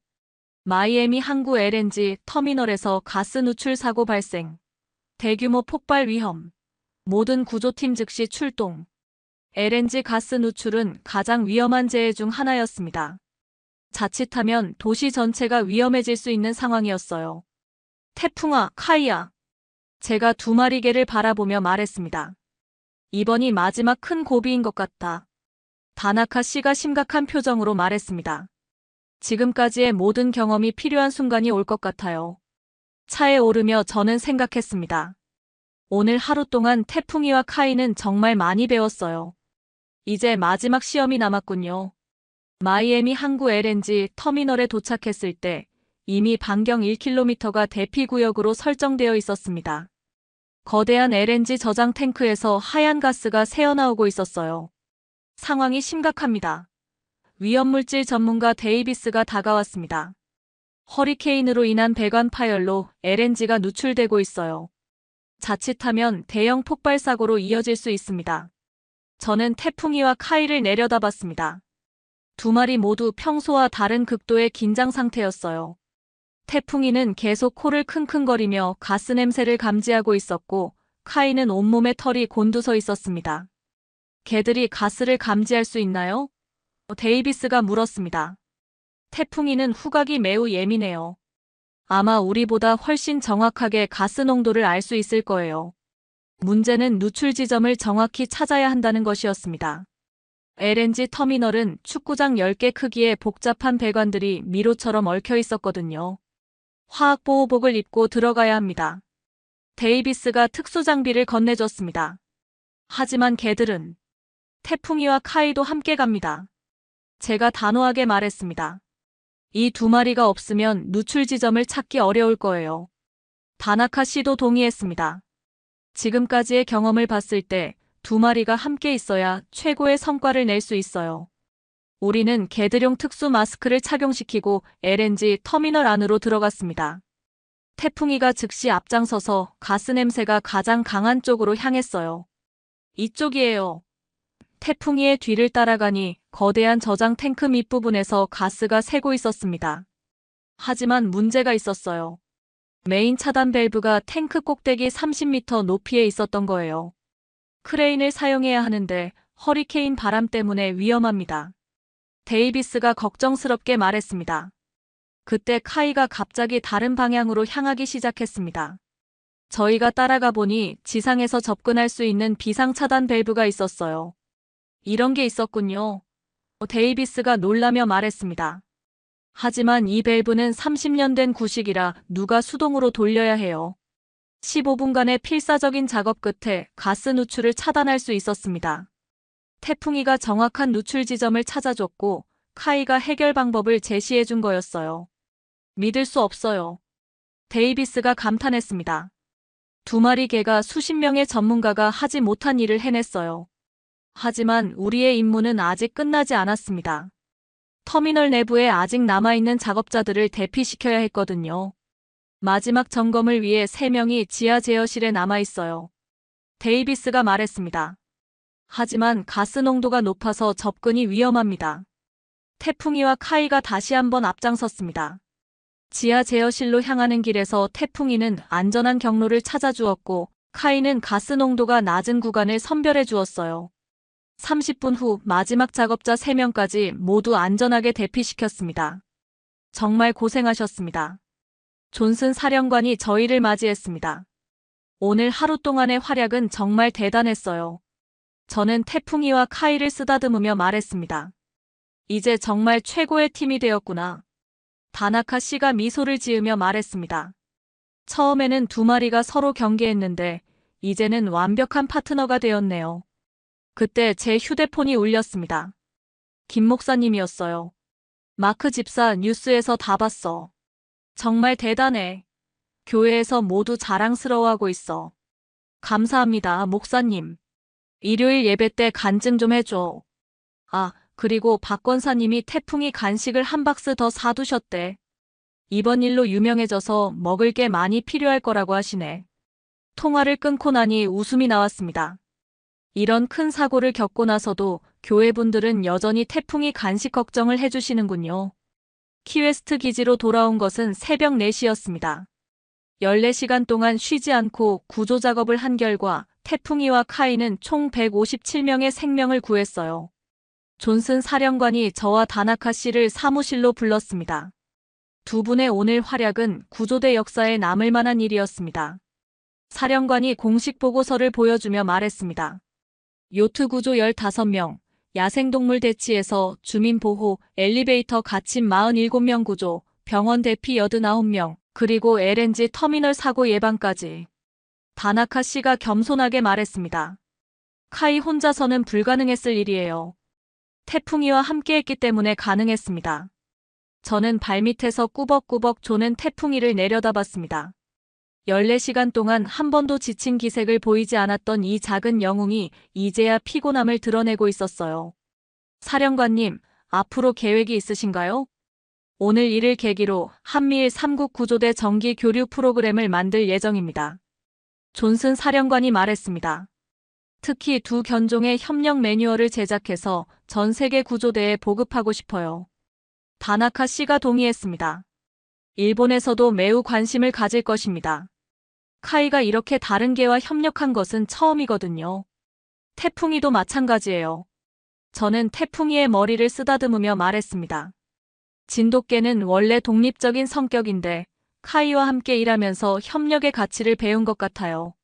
마이애미 항구 LNG 터미널에서 가스 누출 사고 발생. 대규모 폭발 위험. 모든 구조팀 즉시 출동. LNG 가스 누출은 가장 위험한 재해 중 하나였습니다. 자칫하면 도시 전체가 위험해질 수 있는 상황이었어요. 태풍아, 카이야. 제가 2마리 개를 바라보며 말했습니다. 이번이 마지막 큰 고비인 것 같다. 다나카 씨가 심각한 표정으로 말했습니다. 지금까지의 모든 경험이 필요한 순간이 올 것 같아요. 차에 오르며 저는 생각했습니다. 오늘 하루 동안 태풍이와 카이는 정말 많이 배웠어요. 이제 마지막 시험이 남았군요. 마이애미 항구 LNG 터미널에 도착했을 때 이미 반경 1km가 대피구역으로 설정되어 있었습니다. 거대한 LNG 저장 탱크에서 하얀 가스가 새어나오고 있었어요. 상황이 심각합니다. 위험물질 전문가 데이비스가 다가왔습니다. 허리케인으로 인한 배관 파열로 LNG가 누출되고 있어요. 자칫하면 대형 폭발 사고로 이어질 수 있습니다. 저는 태풍이와 카이를 내려다봤습니다. 두 마리 모두 평소와 다른 극도의 긴장 상태였어요. 태풍이는 계속 코를 킁킁거리며 가스 냄새를 감지하고 있었고, 카이는 온몸에 털이 곤두서 있었습니다. 개들이 가스를 감지할 수 있나요? 데이비스가 물었습니다. 태풍이는 후각이 매우 예민해요. 아마 우리보다 훨씬 정확하게 가스 농도를 알 수 있을 거예요. 문제는 누출 지점을 정확히 찾아야 한다는 것이었습니다. LNG 터미널은 축구장 10개 크기의 복잡한 배관들이 미로처럼 얽혀 있었거든요. 화학보호복을 입고 들어가야 합니다. 데이비스가 특수장비를 건네줬습니다. 하지만 개들은 태풍이와 카이도 함께 갑니다. 제가 단호하게 말했습니다. 이 두 마리가 없으면 누출 지점을 찾기 어려울 거예요. 다나카 씨도 동의했습니다. 지금까지의 경험을 봤을 때 두 마리가 함께 있어야 최고의 성과를 낼 수 있어요. 우리는 개들용 특수 마스크를 착용시키고 LNG 터미널 안으로 들어갔습니다. 태풍이가 즉시 앞장서서 가스 냄새가 가장 강한 쪽으로 향했어요. 이쪽이에요. 태풍이의 뒤를 따라가니 거대한 저장 탱크 밑부분에서 가스가 새고 있었습니다. 하지만 문제가 있었어요. 메인 차단 밸브가 탱크 꼭대기 30m 높이에 있었던 거예요. 크레인을 사용해야 하는데 허리케인 바람 때문에 위험합니다. 데이비스가 걱정스럽게 말했습니다. 그때 카이가 갑자기 다른 방향으로 향하기 시작했습니다. 저희가 따라가 보니 지상에서 접근할 수 있는 비상 차단 밸브가 있었어요. 이런 게 있었군요. 데이비스가 놀라며 말했습니다. 하지만 이 밸브는 30년 된 구식이라 누가 수동으로 돌려야 해요. 15분간의 필사적인 작업 끝에 가스 누출을 차단할 수 있었습니다. 태풍이가 정확한 누출 지점을 찾아줬고 카이가 해결 방법을 제시해 준 거였어요. 믿을 수 없어요. 데이비스가 감탄했습니다. 두 마리 개가 수십 명의 전문가가 하지 못한 일을 해냈어요. 하지만 우리의 임무는 아직 끝나지 않았습니다. 터미널 내부에 아직 남아있는 작업자들을 대피시켜야 했거든요. 마지막 점검을 위해 3명이 지하 제어실에 남아있어요. 데이비스가 말했습니다. 하지만 가스 농도가 높아서 접근이 위험합니다. 태풍이와 카이가 다시 한번 앞장섰습니다. 지하 제어실로 향하는 길에서 태풍이는 안전한 경로를 찾아주었고 카이는 가스 농도가 낮은 구간을 선별해 주었어요. 30분 후 마지막 작업자 3명까지 모두 안전하게 대피시켰습니다. 정말 고생하셨습니다. 존슨 사령관이 저희를 맞이했습니다. 오늘 하루 동안의 활약은 정말 대단했어요. 저는 태풍이와 카이를 쓰다듬으며 말했습니다. 이제 정말 최고의 팀이 되었구나. 다나카 씨가 미소를 지으며 말했습니다. 처음에는 두 마리가 서로 경계했는데 이제는 완벽한 파트너가 되었네요. 그때 제 휴대폰이 울렸습니다. 김 목사님이었어요. 마크 집사 뉴스에서 다 봤어. 정말 대단해. 교회에서 모두 자랑스러워하고 있어. 감사합니다, 목사님. 일요일 예배 때 간증 좀 해줘. 아, 그리고 박 권사님이 태풍이 간식을 한 박스 더 사두셨대. 이번 일로 유명해져서 먹을 게 많이 필요할 거라고 하시네. 통화를 끊고 나니 웃음이 나왔습니다. 이런 큰 사고를 겪고 나서도 교회분들은 여전히 태풍이 간식 걱정을 해주시는군요. 키웨스트 기지로 돌아온 것은 새벽 4시였습니다. 14시간 동안 쉬지 않고 구조 작업을 한 결과 태풍이와 카이는 총 157명의 생명을 구했어요. 존슨 사령관이 저와 다나카 씨를 사무실로 불렀습니다. 두 분의 오늘 활약은 구조대 역사에 남을 만한 일이었습니다. 사령관이 공식 보고서를 보여주며 말했습니다. 요트 구조 15명, 야생동물 대치에서 주민보호, 엘리베이터 갇힌 47명 구조, 병원 대피 89명, 그리고 LNG 터미널 사고 예방까지. 다나카 씨가 겸손하게 말했습니다. 카이 혼자서는 불가능했을 일이에요. 태풍이와 함께했기 때문에 가능했습니다. 저는 발밑에서 꾸벅꾸벅 조는 태풍이를 내려다봤습니다. 14시간 동안 한 번도 지친 기색을 보이지 않았던 이 작은 영웅이 이제야 피곤함을 드러내고 있었어요. 사령관님, 앞으로 계획이 있으신가요? 오늘 이를 계기로 한미일 3국 구조대 정기 교류 프로그램을 만들 예정입니다. 존슨 사령관이 말했습니다. 특히 두 견종의 협력 매뉴얼을 제작해서 전 세계 구조대에 보급하고 싶어요. 다나카 씨가 동의했습니다. 일본에서도 매우 관심을 가질 것입니다. 카이가 이렇게 다른 개와 협력한 것은 처음이거든요. 태풍이도 마찬가지예요. 저는 태풍이의 머리를 쓰다듬으며 말했습니다. 진돗개는 원래 독립적인 성격인데 카이와 함께 일하면서 협력의 가치를 배운 것 같아요.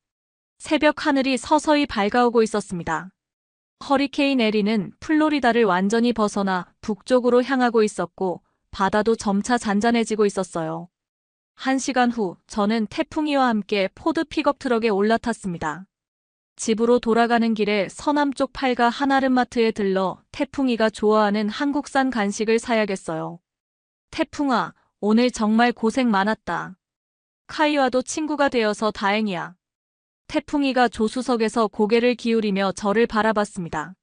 새벽 하늘이 서서히 밝아오고 있었습니다. 허리케인 에리는 플로리다를 완전히 벗어나 북쪽으로 향하고 있었고 바다도 점차 잔잔해지고 있었어요. 1시간 후 저는 태풍이와 함께 포드 픽업 트럭에 올라탔습니다. 집으로 돌아가는 길에 서남쪽 팔가 한아름마트에 들러 태풍이가 좋아하는 한국산 간식을 사야겠어요. 태풍아, 오늘 정말 고생 많았다. 카이와도 친구가 되어서 다행이야. 태풍이가 조수석에서 고개를 기울이며 저를 바라봤습니다.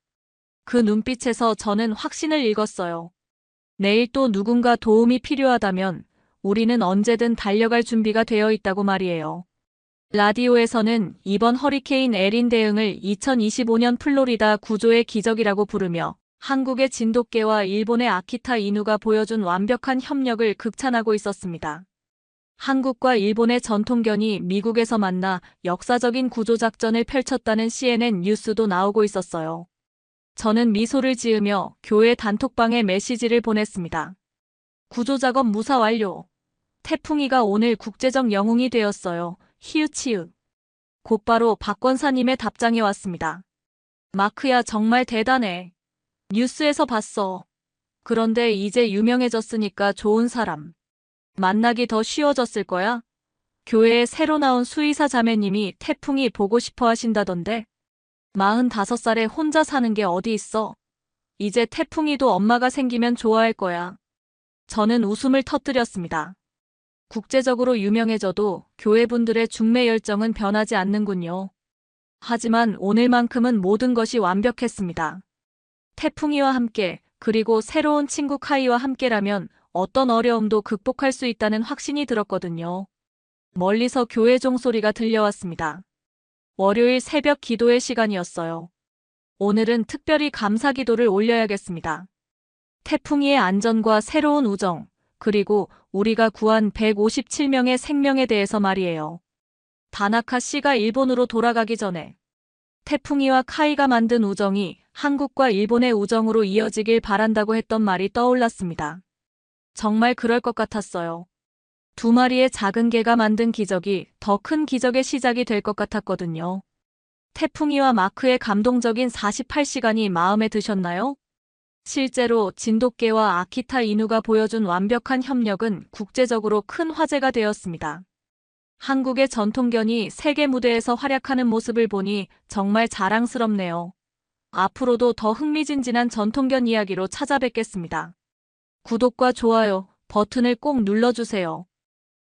그 눈빛에서 저는 확신을 읽었어요. 내일 또 누군가 도움이 필요하다면 우리는 언제든 달려갈 준비가 되어 있다고 말이에요. 라디오에서는 이번 허리케인 에린 대응을 2025년 플로리다 구조의 기적이라고 부르며 한국의 진돗개와 일본의 아키타 이누가 보여준 완벽한 협력을 극찬하고 있었습니다. 한국과 일본의 전통견이 미국에서 만나 역사적인 구조작전을 펼쳤다는 CNN 뉴스도 나오고 있었어요. 저는 미소를 지으며 교회 단톡방에 메시지를 보냈습니다. 구조작업 무사 완료. 태풍이가 오늘 국제적 영웅이 되었어요. 히읗히읗. 곧바로 박 권사님의 답장이 왔습니다. 마크야 정말 대단해. 뉴스에서 봤어. 그런데 이제 유명해졌으니까 좋은 사람. 만나기 더 쉬워졌을 거야? 교회에 새로 나온 수의사 자매님이 태풍이 보고 싶어 하신다던데. 45살에 혼자 사는 게 어디 있어? 이제 태풍이도 엄마가 생기면 좋아할 거야. 저는 웃음을 터뜨렸습니다. 국제적으로 유명해져도 교회분들의 중매 열정은 변하지 않는군요. 하지만 오늘만큼은 모든 것이 완벽했습니다. 태풍이와 함께 그리고 새로운 친구 카이와 함께라면 어떤 어려움도 극복할 수 있다는 확신이 들었거든요. 멀리서 교회 종소리가 들려왔습니다. 월요일 새벽 기도의 시간이었어요. 오늘은 특별히 감사 기도를 올려야겠습니다. 태풍이의 안전과 새로운 우정, 그리고 우리가 구한 157명의 생명에 대해서 말이에요. 다나카 씨가 일본으로 돌아가기 전에 태풍이와 카이가 만든 우정이 한국과 일본의 우정으로 이어지길 바란다고 했던 말이 떠올랐습니다. 정말 그럴 것 같았어요. 두 마리의 작은 개가 만든 기적이 더 큰 기적의 시작이 될 것 같았거든요. 태풍이와 마크의 감동적인 48시간이 마음에 드셨나요? 실제로 진돗개와 아키타 이누가 보여준 완벽한 협력은 국제적으로 큰 화제가 되었습니다. 한국의 전통견이 세계 무대에서 활약하는 모습을 보니 정말 자랑스럽네요. 앞으로도 더 흥미진진한 전통견 이야기로 찾아뵙겠습니다. 구독과 좋아요 버튼을 꼭 눌러주세요.